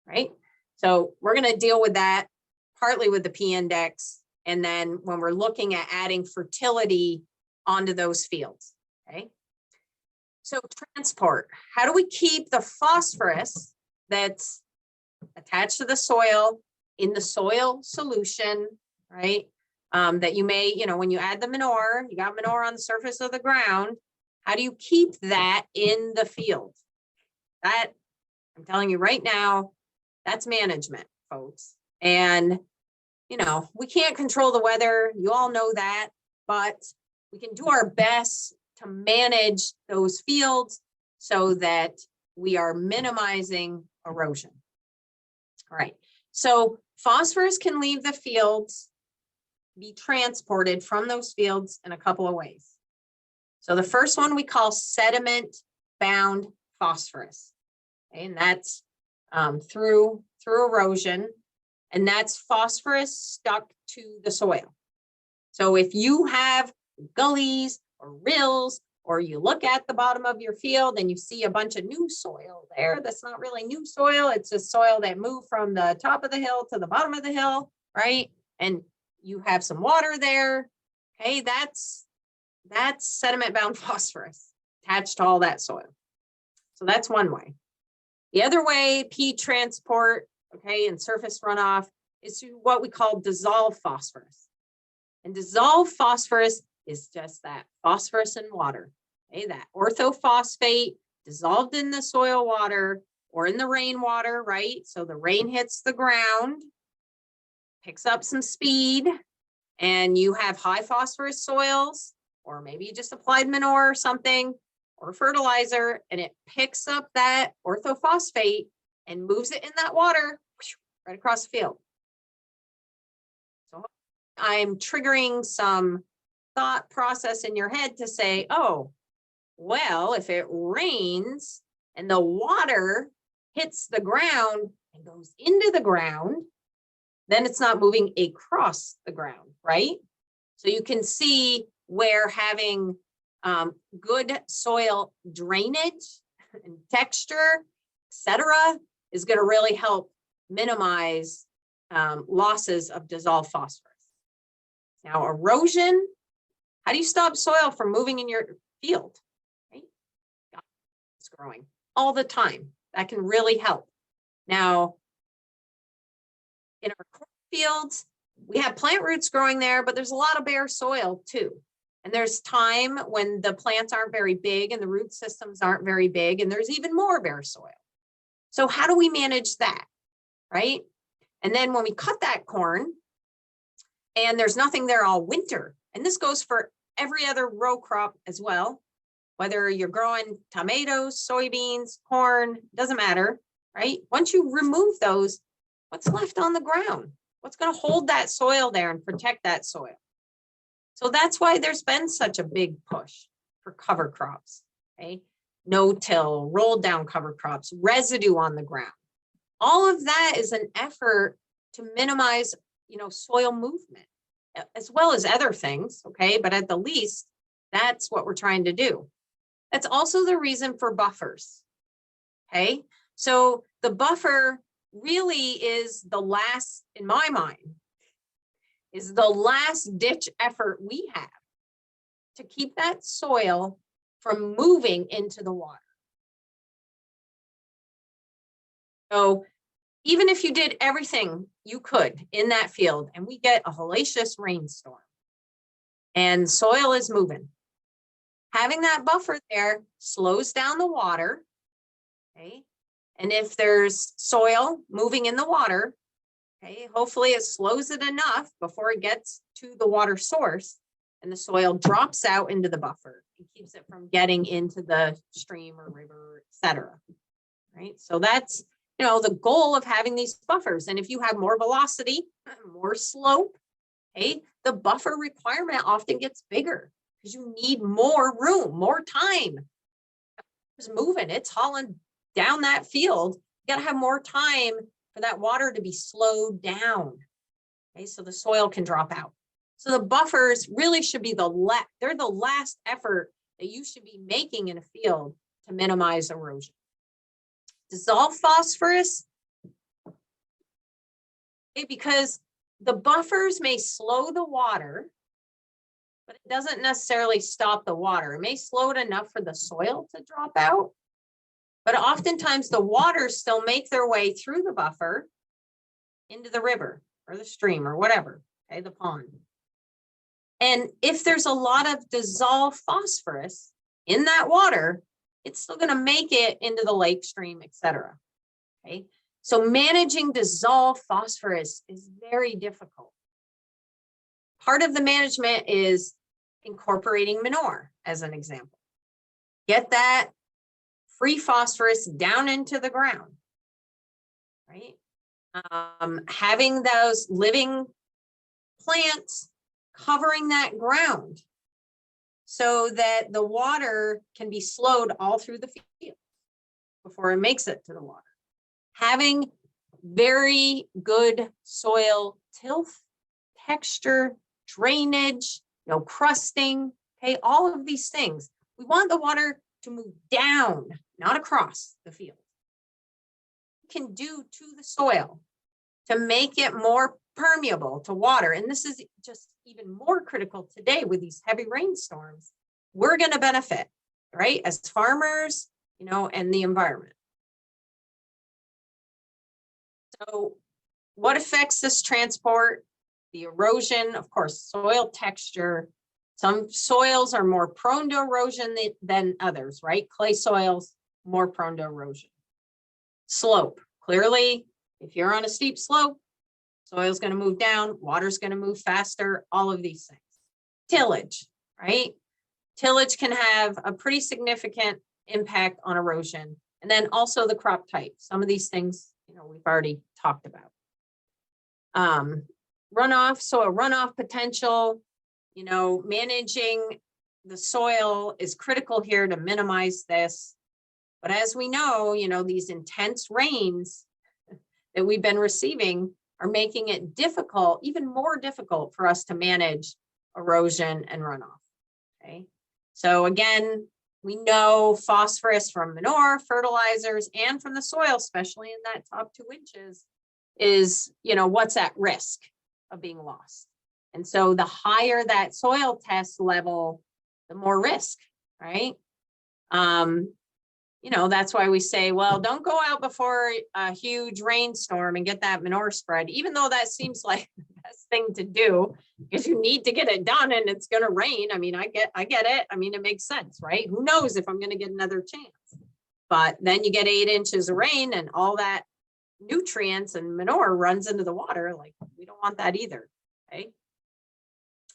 right? So we're going to deal with that partly with the P index. And then when we're looking at adding fertility onto those fields, okay? So transport, how do we keep the phosphorus that's attached to the soil in the soil solution, right? That you may, you know, when you add the manure, you got manure on the surface of the ground. How do you keep that in the field? That, I'm telling you right now, that's management, folks. And, you know, we can't control the weather. You all know that, but we can do our best to manage those fields so that we are minimizing erosion. All right. So phosphorus can leave the fields, be transported from those fields in a couple of ways. So the first one we call sediment bound phosphorus, okay? And that's through erosion, and that's phosphorus stuck to the soil. So if you have gullies or rills, or you look at the bottom of your field and you see a bunch of new soil there, that's not really new soil, it's just soil that moved from the top of the hill to the bottom of the hill, right? And you have some water there, okay, that's sediment bound phosphorus attached to all that soil. So that's one way. The other way, P transport, okay, and surface runoff is to what we call dissolved phosphorus. And dissolved phosphorus is just that phosphorus in water, okay, that orthophosphate dissolved in the soil water or in the rainwater, right? So the rain hits the ground, picks up some speed, and you have high phosphorus soils, or maybe you just applied manure or something, or fertilizer, and it picks up that orthophosphate and moves it in that water right across the field. So I'm triggering some thought process in your head to say, oh, well, if it rains and the water hits the ground and goes into the ground, then it's not moving across the ground, right? So you can see where having good soil drainage and texture, etc., is going to really help minimize losses of dissolved phosphorus. Now, erosion, how do you stop soil from moving in your field? Right? It's growing all the time. That can really help. Now, in our cornfields, we have plant roots growing there, but there's a lot of bare soil too. And there's time when the plants aren't very big and the root systems aren't very big, and there's even more bare soil. So how do we manage that, right? And then when we cut that corn and there's nothing there all winter, and this goes for every other row crop as well, whether you're growing tomatoes, soybeans, corn, doesn't matter, right? Once you remove those, what's left on the ground? What's going to hold that soil there and protect that soil? So that's why there's been such a big push for cover crops, okay? No-till, rolled down cover crops, residue on the ground. All of that is an effort to minimize, soil movement, as well as other things, okay? But at the least, that's what we're trying to do. That's also the reason for buffers, okay? So the buffer really is the last, in my mind, is the last ditch effort we have to keep that soil from moving into the water. So even if you did everything you could in that field and we get a hellacious rainstorm and soil is moving, having that buffer there slows down the water, okay? And if there's soil moving in the water, okay, hopefully it slows it enough before it gets to the water source and the soil drops out into the buffer and keeps it from getting into the stream or river, etc. Right? So that's, the goal of having these buffers. And if you have more velocity, more slope, okay, the buffer requirement often gets bigger because you need more room, more time. It's moving, it's hauling down that field. You got to have more time for that water to be slowed down, okay, so the soil can drop out. So the buffers really should be they're the last effort that you should be making in a field to minimize erosion. Dissolved phosphorus, okay, because the buffers may slow the water, but it doesn't necessarily stop the water. It may slow it enough for the soil to drop out, but oftentimes the waters still make their way through the buffer into the river or the stream or whatever, okay, the pond. And if there's a lot of dissolved phosphorus in that water, it's still going to make it into the lake, stream, etc. Okay, so managing dissolved phosphorus is very difficult. Part of the management is incorporating manure, as an example. Get that free phosphorus down into the ground, right? Having those living plants covering that ground so that the water can be slowed all through the field before it makes it to the water. Having very good soil tilth, texture, drainage, no crusting, okay, all of these things. We want the water to move down, not across the field. You can do to the soil to make it more permeable to water. And this is just even more critical today with these heavy rainstorms. We're going to benefit, right, as farmers, and the environment. So what affects this transport? The erosion, of course, soil texture. Some soils are more prone to erosion than others, right? Clay soils, more prone to erosion. Slope, clearly, if you're on a steep slope, soil's going to move down, water's going to move faster, all of these things. Tillage, right? Tillage can have a pretty significant impact on erosion. And then also the crop type. Some of these things, we've already talked about. Runoff, soil runoff potential, managing the soil is critical here to minimize this. But as we know, these intense rains that we've been receiving are making it difficult, even more difficult for us to manage erosion and runoff, okay? So again, we know phosphorus from manure, fertilizers, and from the soil, especially in that top 2 inches, is, what's at risk of being lost. And so the higher that soil test level, the more risk, right? you know, that's why we say, well, don't go out before a huge rainstorm and get that manure spread, even though that seems like the best thing to do because you need to get it done and it's going to rain. I mean, I get it. I mean, it makes sense, right? Who knows if I'm going to get another chance? But then you get 8 inches of rain and all that nutrients and manure runs into the water. Like, we don't want that either. Okay.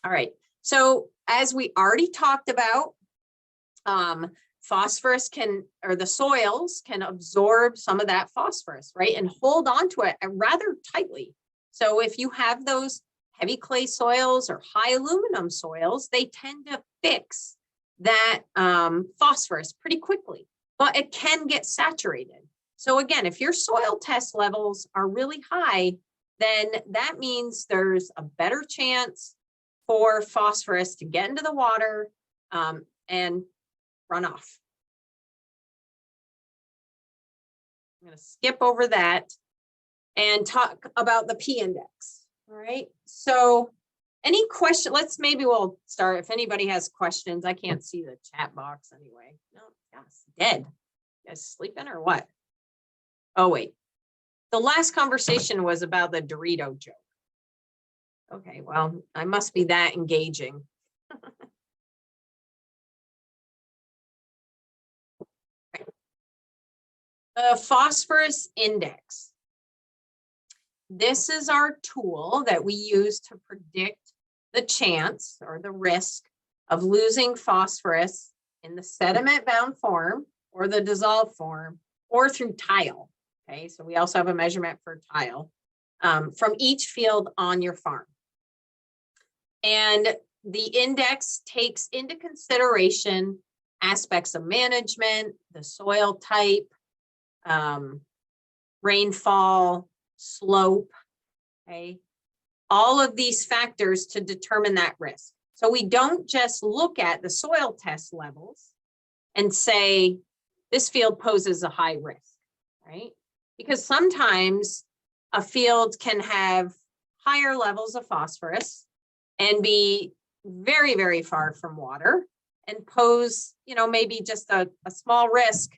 All right. So as we already talked about, phosphorus or the soils can absorb some of that phosphorus, right? And hold on to it rather tightly. So if you have those heavy clay soils or high aluminum soils, they tend to fix that phosphorus pretty quickly, but it can get saturated. So again, if your soil test levels are really high, then that means there's a better chance for phosphorus to get into the water and run off. I'm going to skip over that and talk about the P index. All right. So any question, we'll start. If anybody has questions, I can't see the chat box anyway. No, it's dead. You guys sleeping or what? Oh, wait. The last conversation was about the Dorito joke. Okay, well, I must be that engaging. The phosphorus index. This is our tool that we use to predict the chance or the risk of losing phosphorus in the sediment bound form or the dissolved form or through tile. Okay, so we also have a measurement for tile from each field on your farm. And the index takes into consideration aspects of management, the soil type, rainfall, slope, okay? All of these factors to determine that risk. So we don't just look at the soil test levels and say, this field poses a high risk, right? Because sometimes a field can have higher levels of phosphorus and be very, very far from water and pose, you know, maybe just a small risk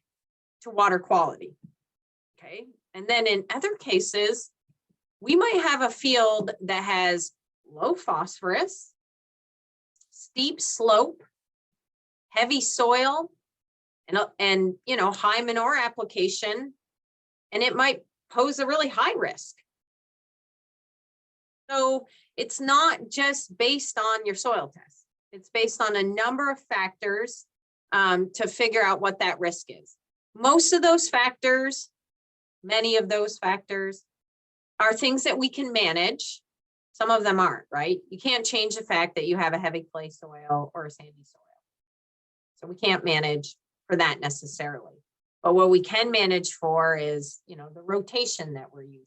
to water quality. Okay. And then in other cases, we might have a field that has low phosphorus, steep slope, heavy soil, and you know, high manure application, and it might pose a really high risk. So it's not just based on your soil test. It's based on a number of factors to figure out what that risk is. Most of those factors, many of those factors are things that we can manage. Some of them aren't, right? You can't change the fact that you have a heavy clay soil or a sandy soil. So we can't manage for that necessarily. But what we can manage for is, you know, the rotation that we're using,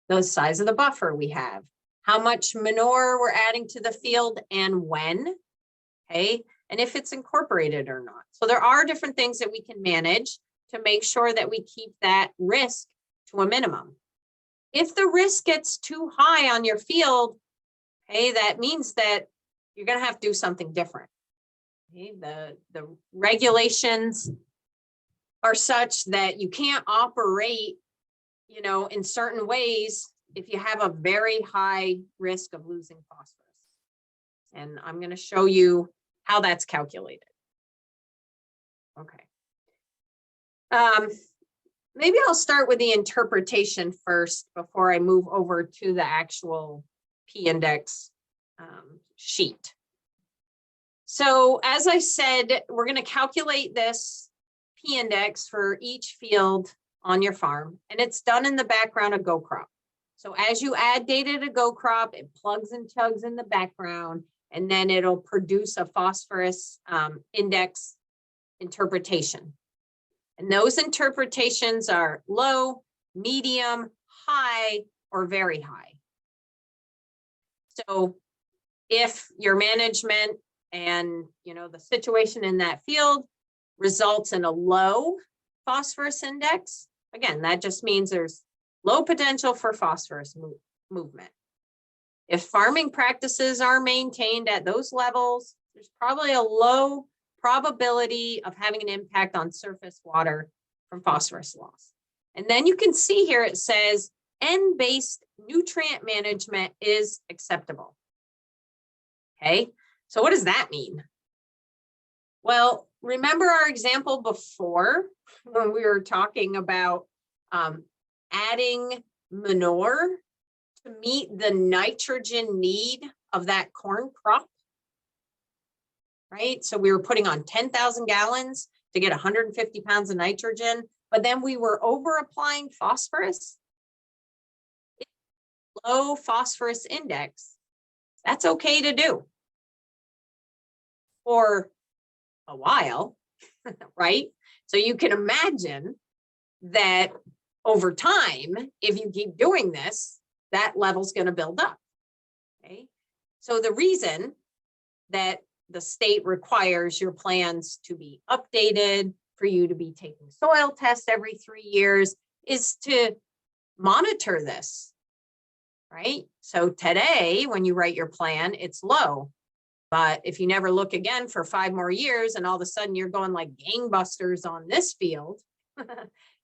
the size of the buffer we have, how much manure we're adding to the field and when, okay, and if it's incorporated or not. So there are different things that we can manage to make sure that we keep that risk to a minimum. If the risk gets too high on your field, okay, that means that you're going to have to do something different. Okay? The regulations are such that you can't operate, you know, in certain ways if you have a very high risk of losing phosphorus. And I'm going to show you how that's calculated. Okay. Maybe I'll start with the interpretation first before I move over to the actual P index sheet. So as I said, we're going to calculate this P index for each field on your farm, and it's done in the background of GoCrop. So as you add data to GoCrop, it plugs and chugs in the background, and then it'll produce a phosphorus index interpretation. And those interpretations are low, medium, high, or very high. So if your management and, you know, the situation in that field results in a low phosphorus index, again, that just means there's low potential for phosphorus movement. If farming practices are maintained at those levels, there's probably a low probability of having an impact on surface water from phosphorus loss. And then you can see here it says N-based nutrient management is acceptable. Okay, so what does that mean? Well, remember our example before when we were talking about adding manure to meet the nitrogen need of that corn crop, right? So we were putting on 10,000 gallons to get 150 pounds of nitrogen, but then we were over applying phosphorus. Low phosphorus index, that's okay to do for a while, right? So you can imagine that over time, if you keep doing this, that level's going to build up. Okay. So the reason that the state requires your plans to be updated, for you to be taking soil tests every 3 years, is to monitor this, right? So today, when you write your plan, it's low. But if you never look again for 5 more years and all of a sudden you're going like gangbusters on this field,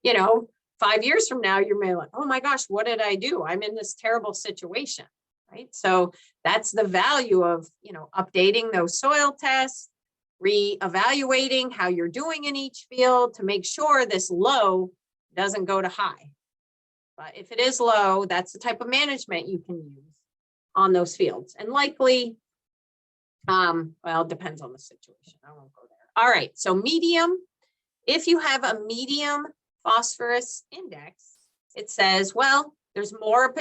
you know, 5 years from now, you're like, oh my gosh, what did I do? I'm in this terrible situation, right? So that's the value of, you know, updating those soil tests, reevaluating how you're doing in each field to make sure this low doesn't go to high. But if it is low, that's the type of management you can use on those fields. And likely, well, it depends on the situation. I won't go there. All right, so medium. If you have a medium phosphorus index, it says, well, there's more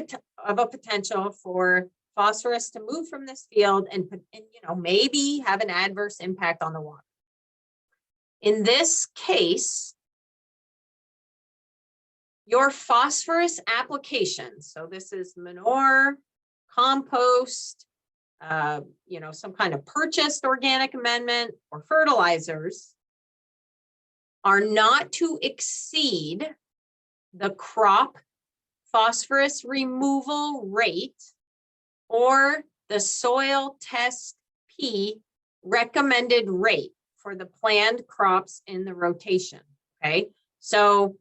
of a potential for phosphorus to move from this field and you know, maybe have an adverse impact on the water. In this case, your phosphorus application, so this is manure, compost, you know, some kind of purchased organic amendment or fertilizers, are not to exceed the crop phosphorus removal rate or the soil test P recommended rate for the planned crops in the rotation. Okay, so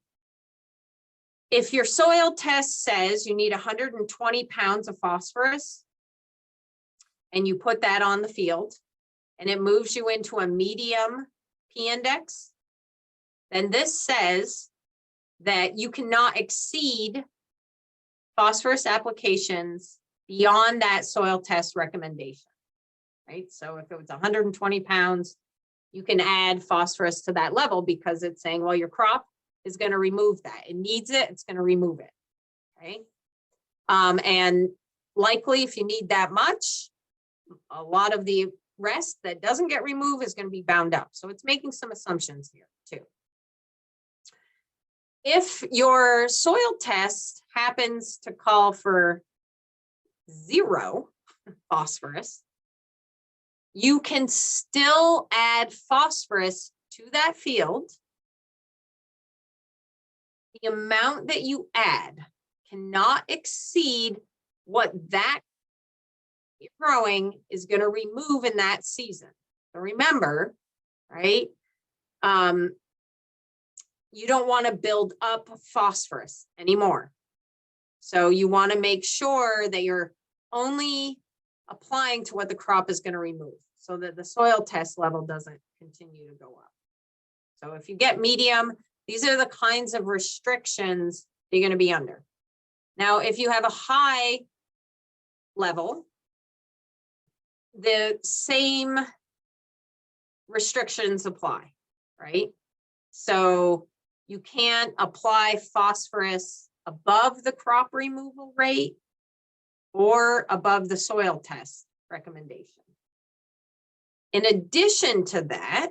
if your soil test says you need 120 pounds of phosphorus and you put that on the field and it moves you into a medium P index, then this says that you cannot exceed phosphorus applications beyond that soil test recommendation, right? So if it was 120 pounds, you can add phosphorus to that level because it's saying, well, your crop is going to remove that. It needs it, it's going to remove it, okay? And likely if you need that much, a lot of the rest that doesn't get removed is going to be bound up. So it's making some assumptions here too. If your soil test happens to call for 0 phosphorus, you can still add phosphorus to that field. The amount that you add cannot exceed what that you're growing is going to remove in that season. So remember, right? You don't want to build up phosphorus anymore. So you want to make sure that you're only applying to what the crop is going to remove so that the soil test level doesn't continue to go up. So if you get medium, these are the kinds of restrictions you're going to be under. Now, if you have a high level, the same restrictions apply, right? So you can't apply phosphorus above the crop removal rate or above the soil test recommendation. In addition to that,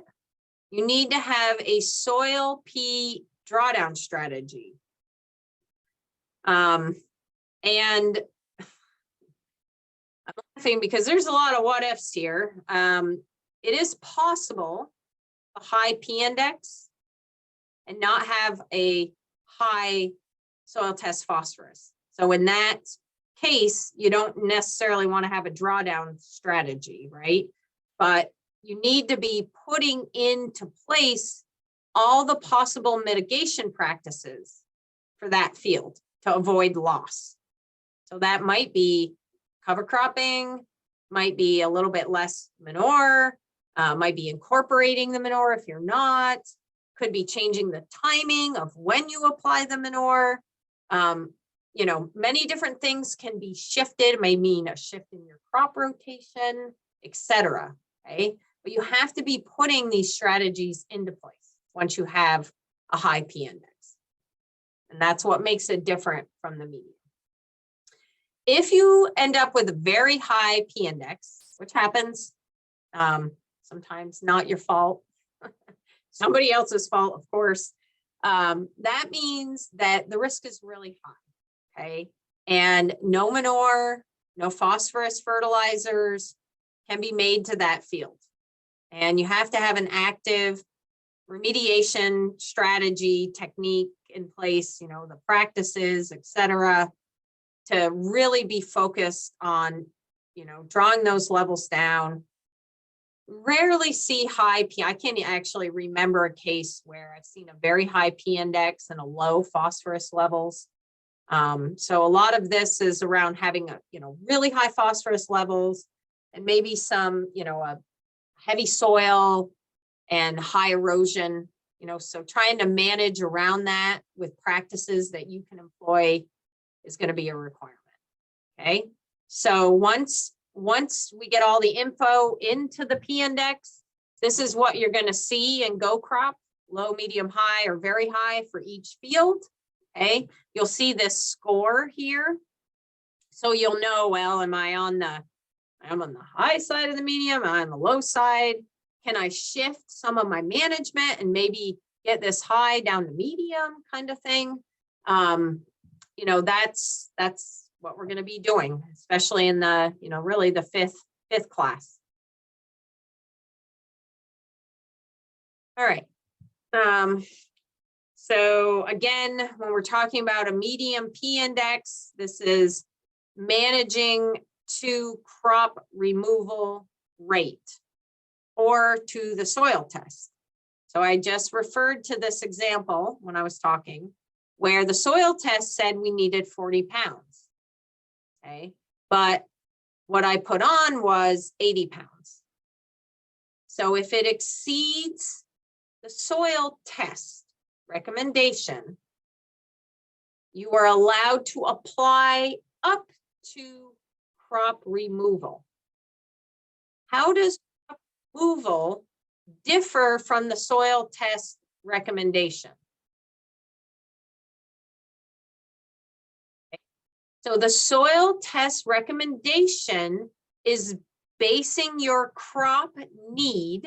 you need to have a soil P drawdown strategy. And I'm laughing because there's a lot of what ifs here. It is possible a high P index and not have a high soil test phosphorus. So in that case, you don't necessarily want to have a drawdown strategy, right? But you need to be putting into place all the possible mitigation practices for that field to avoid loss. So that might be cover cropping, might be a little bit less manure, might be incorporating the manure if you're not, could be changing the timing of when you apply the manure. You know, many different things can be shifted. It may mean a shift in your crop rotation, etc. Okay, but you have to be putting these strategies into place once you have a high P index. And that's what makes it different from the medium. If you end up with a very high P index, which happens, sometimes not your fault, somebody else's fault, of course, that means that the risk is really high, okay? And no manure, no phosphorus fertilizers can be made to that field. And you have to have an active remediation strategy, technique in place, you know, the practices, etc., to really be focused on, you know, drawing those levels down. Rarely see high P. I can't actually remember a case where I've seen a very high P index and a low phosphorus levels. So a lot of this is around having a, you know, really high phosphorus levels and maybe some, you know, a heavy soil and high erosion, you know, so trying to manage around that with practices that you can employ is going to be a requirement. Okay, so once we get all the info into the P index, this is what you're going to see in Go Crop, low, medium, high, or very high for each field. Okay, you'll see this score here. So you'll know, well, I'm on the high side of the medium, am I on the low side? Can I shift some of my management and maybe get this high down to medium kind of thing? You know, that's what we're going to be doing, especially in the, you know, really the fifth class. All right. So again, when we're talking about a medium P index, this is managing to crop removal rate or to the soil test. So I just referred to this example when I was talking, where the soil test said we needed 40 pounds. Okay, but what I put on was 80 pounds. So if it exceeds the soil test recommendation, you are allowed to apply up to crop removal. How does crop removal differ from the soil test recommendation? So the soil test recommendation is basing your crop need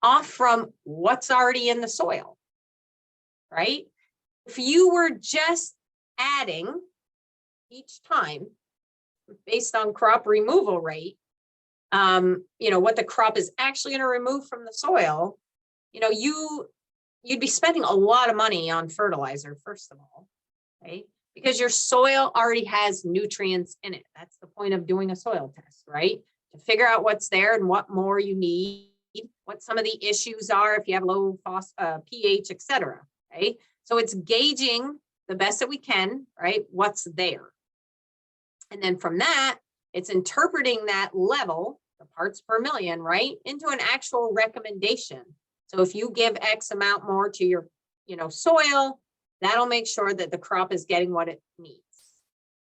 off from what's already in the soil, right? If you were just adding each time based on crop removal rate, you know, what the crop is actually going to remove from the soil, you know, you'd be spending a lot of money on fertilizer, first of all, right? Because your soil already has nutrients in it. That's the point of doing a soil test, right? To figure out what's there and what more you need, what some of the issues are if you have low pH, etc. Okay, so it's gauging the best that we can, right? What's there, and then from that, it's interpreting that level, the parts per million, right, into an actual recommendation. So if you give X amount more to your, you know, soil, that'll make sure that the crop is getting what it needs,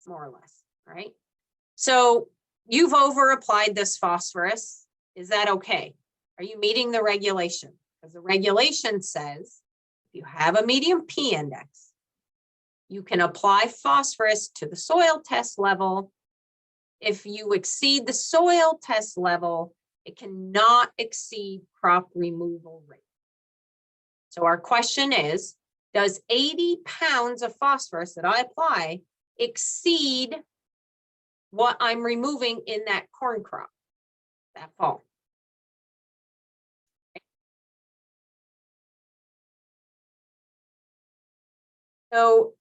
more or less, right? So you've over applied this phosphorus. Is that okay? Are you meeting the regulation? Because the regulation says if you have a medium P index, you can apply phosphorus to the soil test level. If you exceed the soil test level, it cannot exceed crop removal rate. So our question is, does 80 pounds of phosphorus that I apply exceed what I'm removing in that corn crop that fall? So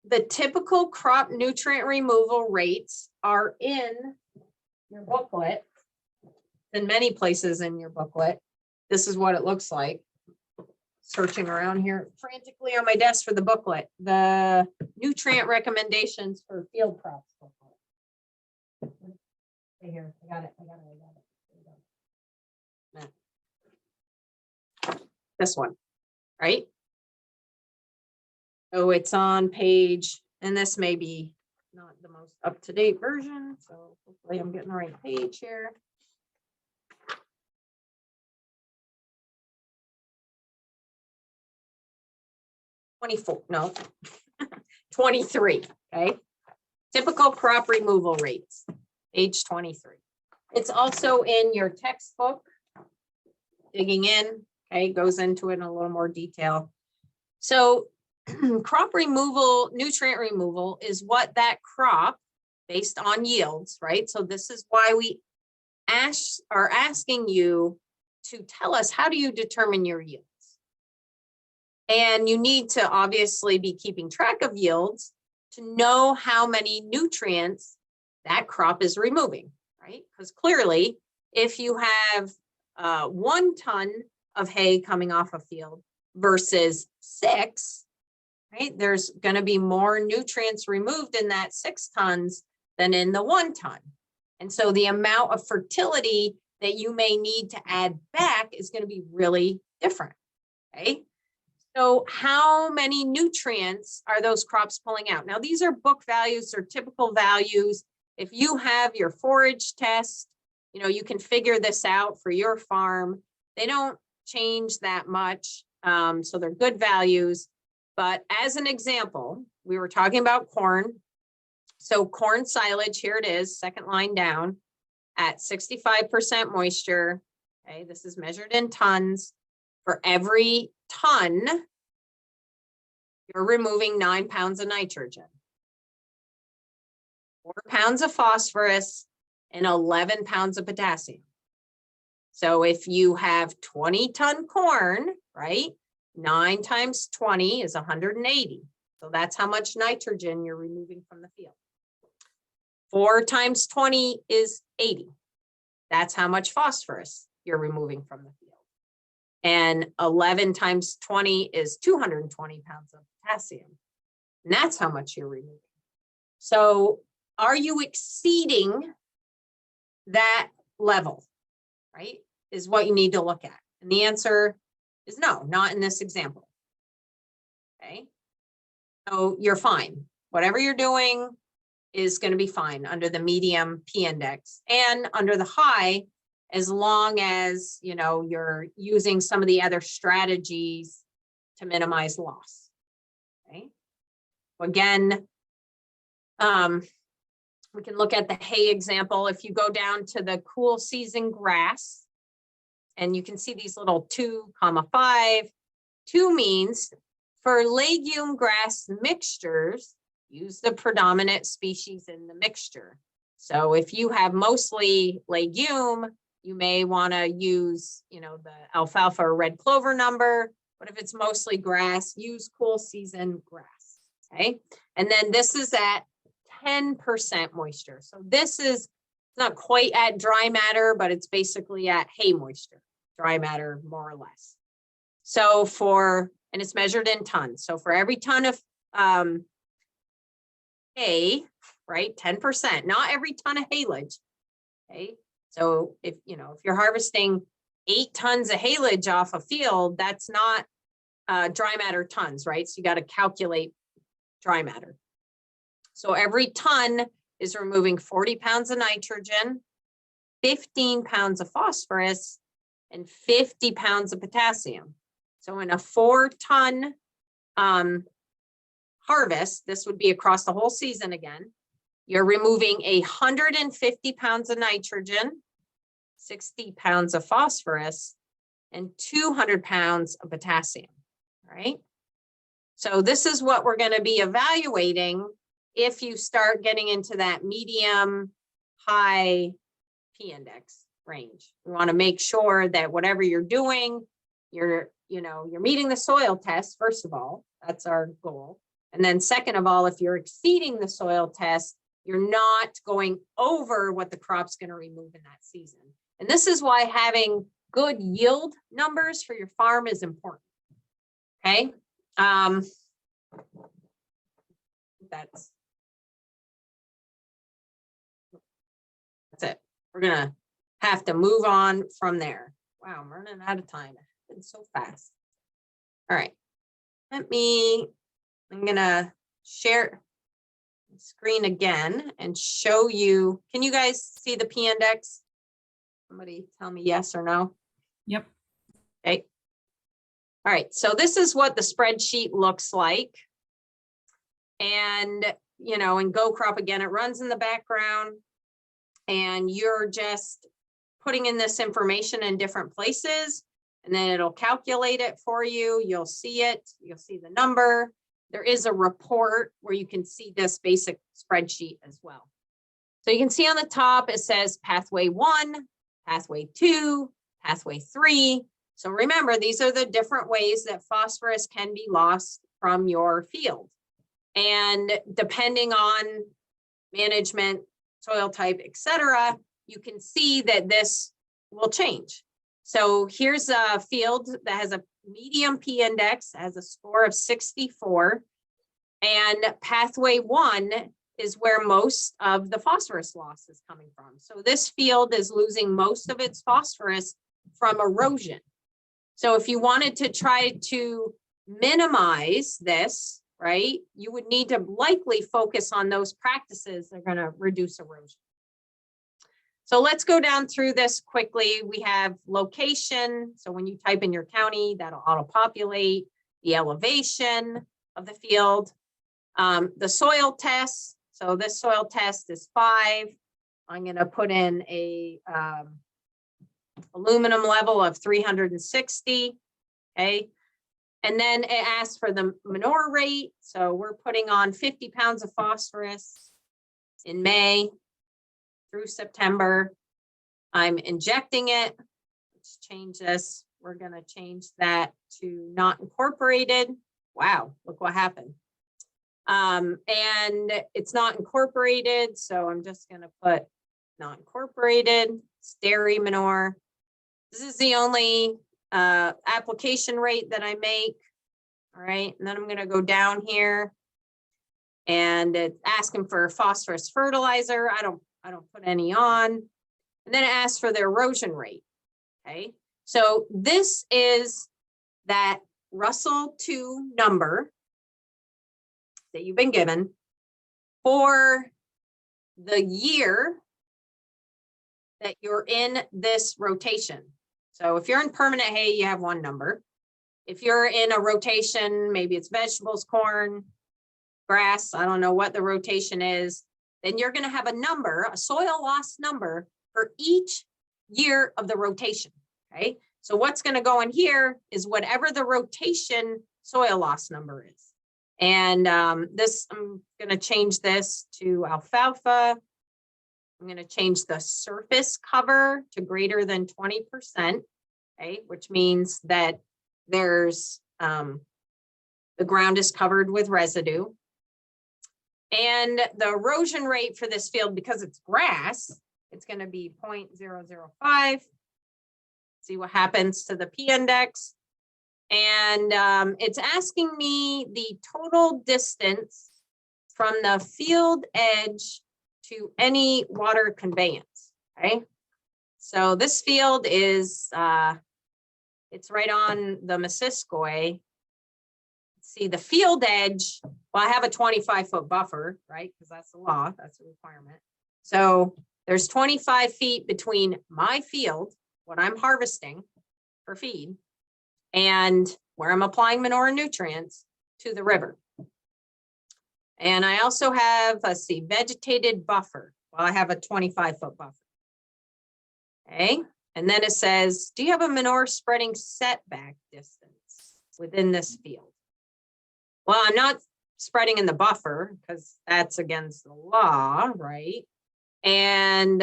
the typical crop nutrient removal rates are in your booklet. in many places in your booklet. This is what it looks like. Searching around here frantically on my desk for the booklet, the nutrient recommendations for field crops booklet. Right here, I got it. This one, right? So it's on page, and this may be not the most up-to-date version, so hopefully I'm getting the right page here. 24, no, 23, okay? Typical crop removal rates, age 23. It's also in your textbook, digging in, okay, goes into it in a little more detail. So crop removal, nutrient removal is what that crop, based on yields, right? So this is why we are asking you to tell us, how do you determine your yields? And you need to obviously be keeping track of yields to know how many nutrients that crop is removing, right? Because clearly, if you have 1 ton of hay coming off a field versus 6, right? There's going to be more nutrients removed in that 6 tons than in the 1 ton. And so the amount of fertility that you may need to add back is going to be really different, okay? So how many nutrients are those crops pulling out? Now, these are book values or typical values. If you have your forage test, you know, you can figure this out for your farm. They don't change that much. So they're good values. But as an example, we were talking about corn. So corn silage, here it is, second line down at 65% moisture. Okay, this is measured in tons. For every ton, you're removing 9 pounds of nitrogen, 4 pounds of phosphorus, and 11 pounds of potassium. So if you have 20-ton corn, right, 9 times 20 is 180. So that's how much nitrogen you're removing from the field. 4 times 20 is 80. That's how much phosphorus you're removing from the field. And 11 times 20 is 220 pounds of potassium. And that's how much you're removing. So are you exceeding that level, right? Is what you need to look at. And the answer is no, not in this example. Okay. So you're fine. Whatever you're doing is going to be fine under the medium P index and under the high, as long as, you know, you're using some of the other strategies to minimize loss. Okay. Again, we can look at the hay example. If you go down to the cool season grass, and you can see these little 2,5. 2 means for legume grass mixtures, use the predominant species in the mixture. So if you have mostly legume, you may want to use, you know, the alfalfa or red clover number, but if it's mostly grass, use cool season grass, okay? And then this is at 10% moisture. So this is not quite at dry matter, but it's basically at hay moisture, dry matter more or less. So and it's measured in tons. So for every ton of hay, right, 10%, not every ton of haylage, okay? So if you're harvesting 8 tons of haylage off a field, that's not dry matter tons, right? So you got to calculate dry matter. So every ton is removing 40 pounds of nitrogen, 15 pounds of phosphorus, and 50 pounds of potassium. So in a 4-ton harvest, this would be across the whole season again, you're removing 150 pounds of nitrogen, 60 pounds of phosphorus, and 200 pounds of potassium, right? So this is what we're going to be evaluating if you start getting into that medium high P index range. We want to make sure that whatever you're doing, you're meeting the soil test, first of all. That's our goal. And then second of all, if you're exceeding the soil test, you're not going over what the crop's going to remove in that season. And this is why having good yield numbers for your farm is important. Okay. That's it. We're gonna have to move on from there. Wow, I'm running out of time. It's been so fast. All right. I'm gonna share the screen again and show you. Can you guys see the P index? Somebody tell me yes or no. Yep. Okay. All right. So this is what the spreadsheet looks like. And, you know, in Go Crop again, it runs in the background and you're just putting in this information in different places and then it'll calculate it for you. You'll see it. You'll see the number. There is a report where you can see this basic spreadsheet as well. So you can see on the top, it says pathway 1, pathway 2, pathway 3. So remember, these are the different ways that phosphorus can be lost from your field. And depending on management, soil type, etc., you can see that this will change. So here's a field that has a medium P index, has a score of 64. And pathway 1 is where most of the phosphorus loss is coming from. So this field is losing most of its phosphorus from erosion. So if you wanted to try to minimize this, right, you would need to likely focus on those practices that are going to reduce erosion. So let's go down through this quickly. We have location. So when you type in your county, that'll auto-populate. The elevation of the field. The soil test. So this soil test is 5. I'm going to put in a aluminum level of 360. Okay. And then it asks for the manure rate. So we're putting on 50 pounds of phosphorus in May through September. I'm injecting it. Let's change this. We're going to change that to not incorporated. Wow, look what happened. And it's not incorporated. So I'm just going to put not incorporated. It's dairy manure. This is the only application rate that I make. All right, and then I'm going to go down here and it's asking for phosphorus fertilizer. I don't put any on. And then it asks for the erosion rate. Okay, so this is that Russell 2 number that you've been given for the year that you're in this rotation. So if you're in permanent hay, you have one number. If you're in a rotation, maybe it's vegetables, corn, grass, I don't know what the rotation is, then you're going to have a number, a soil loss number for each year of the rotation. Okay. So what's going to go in here is whatever the rotation soil loss number is. And this, I'm going to change this to alfalfa. I'm going to change the surface cover to greater than 20%, okay, which means that there's the ground is covered with residue. And the erosion rate for this field, because it's grass, it's going to be 0.005. See what happens to the P index. And it's asking me the total distance from the field edge to any water conveyance. Okay, so this field is it's right on the Missisquoi. See the field edge. Well, I have a 25-foot buffer, right? Because that's the law, that's a requirement. So there's 25 feet between my field, what I'm harvesting for feed, and where I'm applying manure and nutrients to the river. And I also have, let's see, vegetated buffer. Well, I have a 25-foot buffer. Okay. And then it says, do you have a manure spreading setback distance within this field? Well, I'm not spreading in the buffer because that's against the law, right? And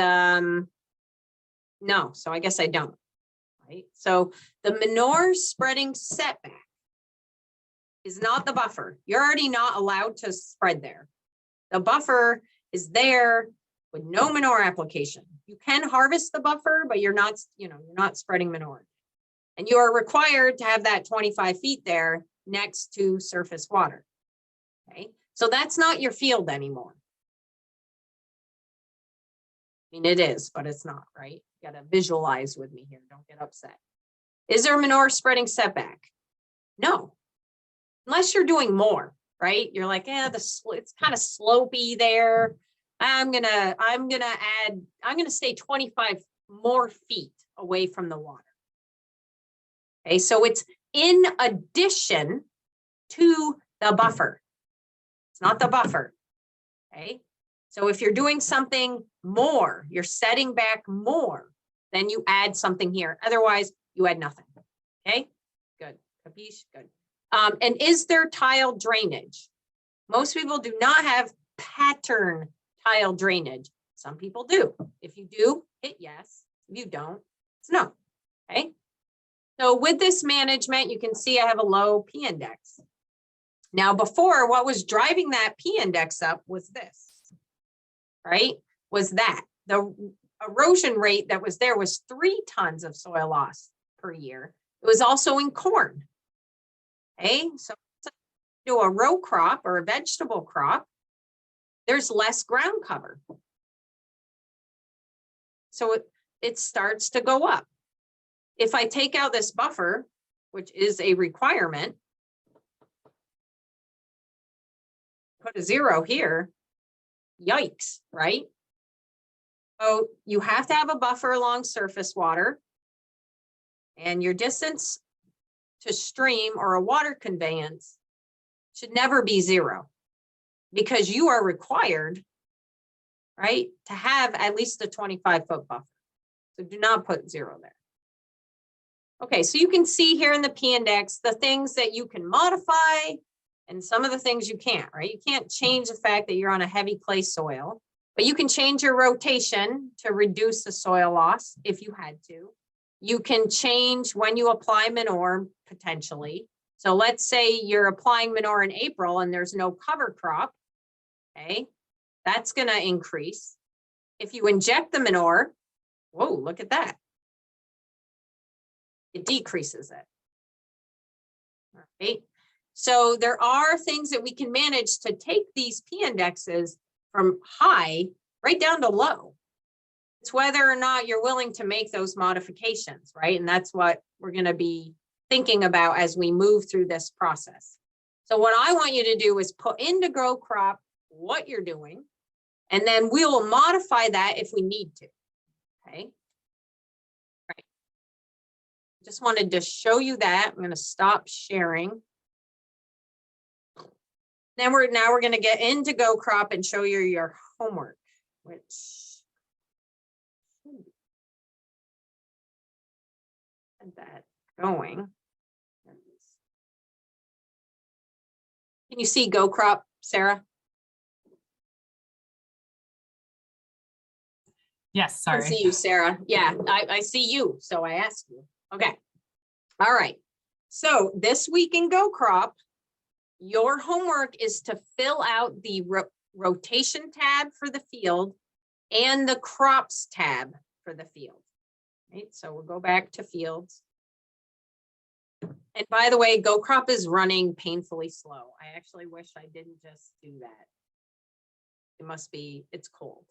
no, so I guess I don't, right? So the manure spreading setback is not the buffer. You're already not allowed to spread there. The buffer is there with no manure application. You can harvest the buffer, but you're not, you're not spreading manure. And you are required to have that 25 feet there next to surface water. Okay, so that's not your field anymore. I mean, it is, but it's not, right? You gotta visualize with me here. Don't get upset. Is there manure spreading setback? No, unless you're doing more, right? You're like, yeah, it's kind of slopey there. I'm gonna stay 25 more feet away from the water. Okay, so it's in addition to the buffer. It's not the buffer. Okay, so if you're doing something more, you're setting back more, then you add something here. Otherwise, you add nothing. Okay, good. Capiche? Good. And is there tile drainage? Most people do not have pattern tile drainage. Some people do. If you do, hit yes. If you don't, it's no. Okay. So with this management, you can see I have a low P index. Now before, what was driving that P index up was this, right? Was that the erosion rate that was there was 3 tons of soil loss per year. It was also in corn. Okay, so do a row crop or a vegetable crop, there's less ground cover. So it starts to go up. If I take out this buffer, which is a requirement, put a 0 here, yikes, right? So you have to have a buffer along surface water, and your distance to stream or a water conveyance should never be 0, because you are required, right, to have at least a 25-foot buffer. So do not put 0 there. Okay, so you can see here in the P index, the things that you can modify and some of the things you can't, right? You can't change the fact that you're on a heavy clay soil, but you can change your rotation to reduce the soil loss if you had to. You can change when you apply manure potentially. So let's say you're applying manure in April and there's no cover crop, okay? That's gonna increase. If you inject the manure, whoa, look at that. It decreases it. All right. So there are things that we can manage to take these P indexes from high right down to low. It's whether or not you're willing to make those modifications, right? And that's what we're going to be thinking about as we move through this process. So what I want you to do is put into grow crop what you're doing, and then we will modify that if we need to. Okay. Right. Just wanted to show you that. I'm going to stop sharing. Then we're going to get into go crop and show you your homework, which that going. Can you see go crop, Sarah? Yes, sorry. I see you, Sarah. Yeah, I see you, so I asked you. Okay. All right. So this week in go crop, your homework is to fill out the rotation tab for the field and the crops tab for the field. Right, so we'll go back to fields. And by the way, go crop is running painfully slow. I actually wish I didn't just do that. It must be, it's cold,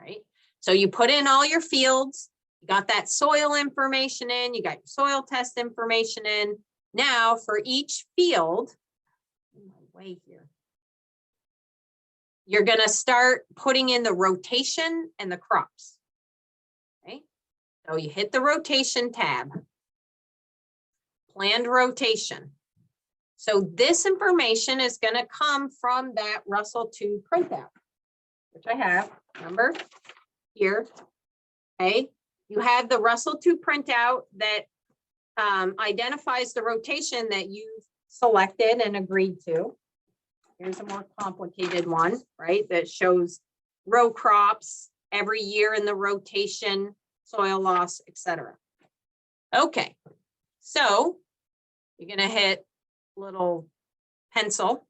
right? So you put in all your fields, you got that soil information in, you got your soil test information in. Now for each field, way here, you're going to start putting in the rotation and the crops. Okay, so you hit the rotation tab, planned rotation. So this information is going to come from that Russell 2 printout, which I have, remember here. Okay, you have the Russell 2 printout that identifies the rotation that you've selected and agreed to. Here's a more complicated one, right? That shows row crops every year in the rotation, soil loss, etc. Okay, so you're going to hit little pencil.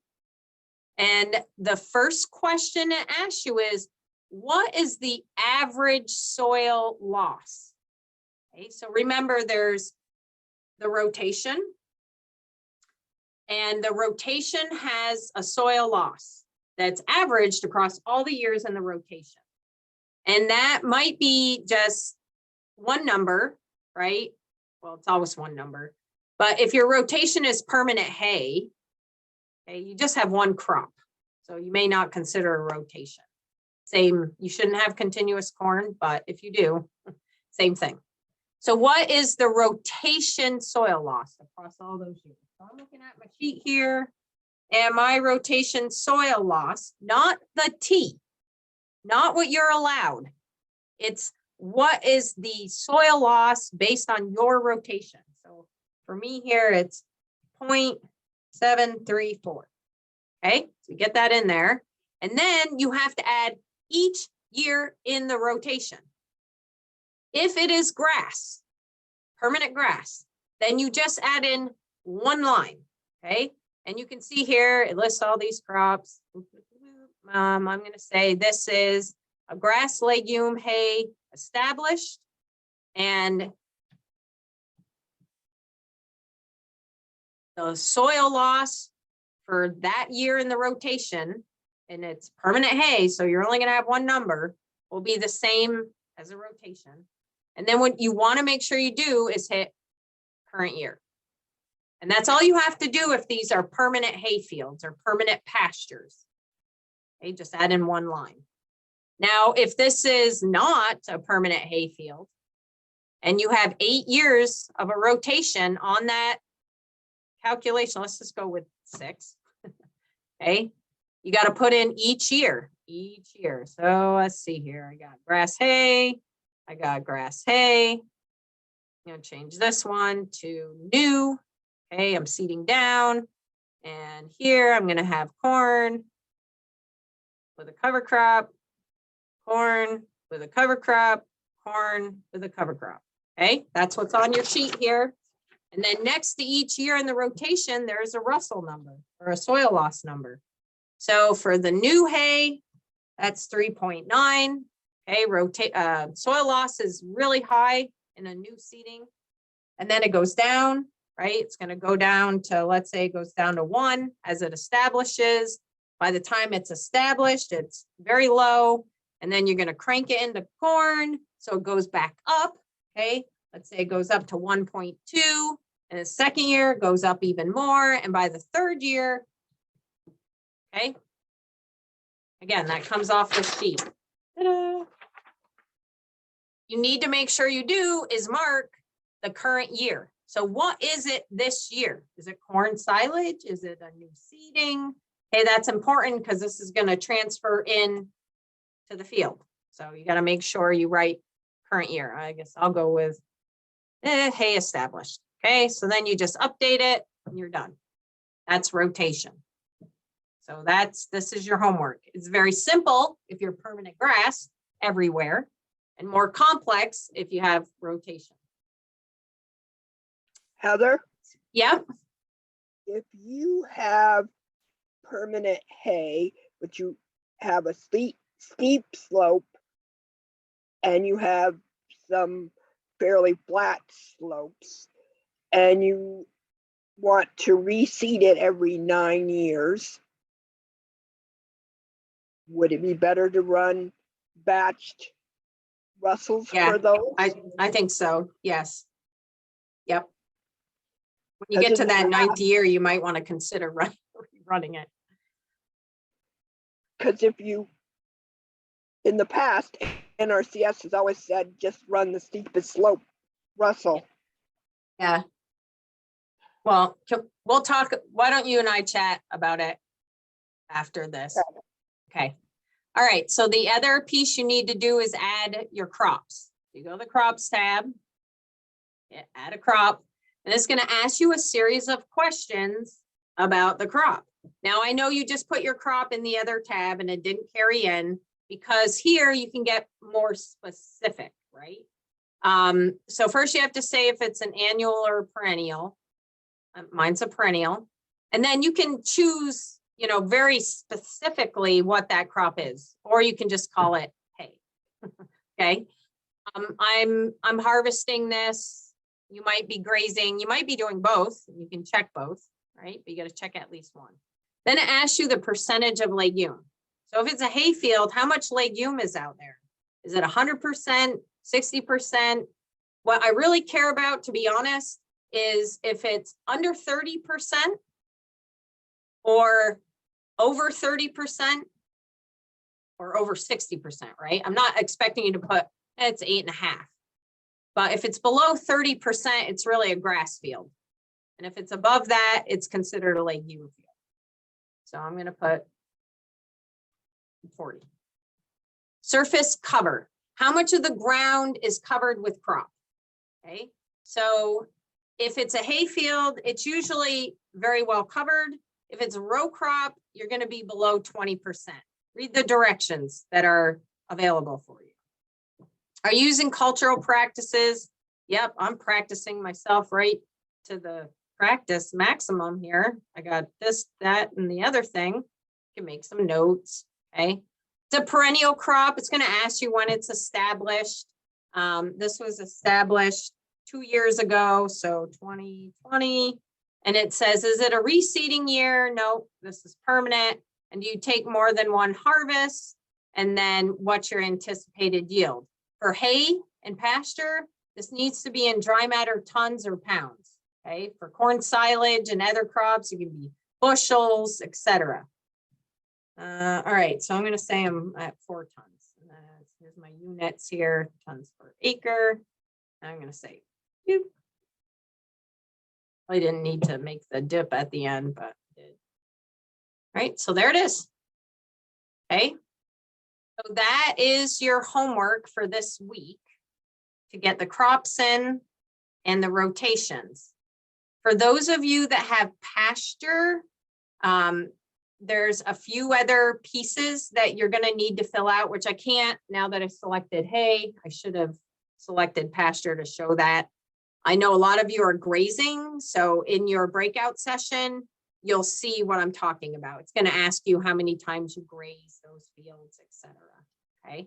And the first question it asks you is, what is the average soil loss? Okay, so remember there's the rotation, and the rotation has a soil loss that's averaged across all the years in the rotation. And that might be just one number, right? Well, it's always one number. But if your rotation is permanent hay, okay, you just have one crop. So you may not consider a rotation. Same, you shouldn't have continuous corn, but if you do, same thing. So what is the rotation soil loss across all those years? So I'm looking at my sheet here, and my rotation soil loss, not the T, not what you're allowed. It's what is the soil loss based on your rotation. So for me here, it's 0.734. Okay, so you get that in there. And then you have to add each year in the rotation. If it is grass, permanent grass, then you just add in one line, okay? And you can see here, it lists all these crops. I'm gonna say this is a grass, legume, hay, established, and the soil loss for that year in the rotation, and it's permanent hay, so you're only gonna have one number, will be the same as a rotation. And then what you want to make sure you do is hit current year. And that's all you have to do if these are permanent hay fields or permanent pastures. Okay, just add in one line. Now, if this is not a permanent hay field and you have 8 years of a rotation on that calculation, let's just go with 6. Okay, you got to put in each year. So let's see here. I got grass hay. I got grass hay. I'm going to change this one to new. Okay, I'm seeding down. And here I'm going to have corn with a cover crop, corn with a cover crop, corn with a cover crop. Okay, that's what's on your sheet here. And then next to each year in the rotation, there's a Russell number or a soil loss number. So for the new hay, that's 3.9. Okay, soil loss is really high in a new seeding. And then it goes down, right? It's going to go down to, let's say it goes down to 1 as it establishes. By the time it's established, it's very low. And then you're going to crank it into corn. So it goes back up. Okay, let's say it goes up to 1.2. And the second year it goes up even more. And by the third year, okay, again, that comes off the sheet. Ta-da. You need to make sure you do is mark the current year. So what is it this year? Is it corn silage? Is it a new seeding? Okay, that's important because this is going to transfer in to the field. So you got to make sure you write current year. I guess I'll go with hay established. Okay, so then you just update it and you're done. That's rotation. So this is your homework. It's very simple if you're permanent grass everywhere, and more complex if you have rotation. Heather? Yep. If you have permanent hay, but you have a steep slope and you have some fairly flat slopes and you want to reseed it every 9 years, would it be better to run batched Russells for those? I think so. Yes. Yep. When you get to that 9th year, you might want to consider running it. Because if you, in the past, NRCS has always said just run the steepest slope Russell. Yeah. Well, we'll talk. Why don't you and I chat about it after this? Okay. All right. So the other piece you need to do is add your crops. You go to the crops tab, add a crop, and it's going to ask you a series of questions about the crop. Now, I know you just put your crop in the other tab and it didn't carry in because here you can get more specific, right? So first you have to say if it's an annual or perennial. Mine's a perennial. And then you can choose, very specifically what that crop is, or you can just call it Okay. I'm harvesting this. You might be grazing. You might be doing both. You can check both, right? But you got to check at least one. Then it asks you the percentage of legume. So if it's a hay field, how much legume is out there? Is it 100%, 60%? What I really care about, to be honest, is if it's under 30% or over 30% or over 60%, right? I'm not expecting you to put, it's 8.5. But if it's below 30%, it's really a grass field. And if it's above that, it's considered a legume field. So I'm going to put 40. Surface cover. How much of the ground is covered with crop? Okay. So if it's a hay field, it's usually very well covered. If it's a row crop, you're going to be below 20%. Read the directions that are available for you. Are you using cultural practices? Yep, I'm practicing myself right to the practice maximum here. I got this, that, and the other thing. You can make some notes, okay? It's a perennial crop. It's gonna ask you when it's established. This was established 2 years ago, so 2020. And it says, is it a reseeding year? No, this is permanent. And do you take more than one harvest? And then what's your anticipated yield? For hay and pasture, this needs to be in dry matter tons or pounds. Okay, for corn silage and other crops, it can be bushels, etc. All right, so I'm going to say I'm at 4 tons. Here's my units here, tons per acre. I'm going to say, doop. I didn't need to make the dip at the end, but I did. All right, so there it is. Okay. So that is your homework for this week, to get the crops in and the rotations. For those of you that have pasture, there's a few other pieces that you're going to need to fill out, which I can't now that I've selected hay. I should have selected pasture to show that. I know a lot of you are grazing, so in your breakout session, you'll see what I'm talking about. It's going to ask you how many times you graze those fields, etc. Okay.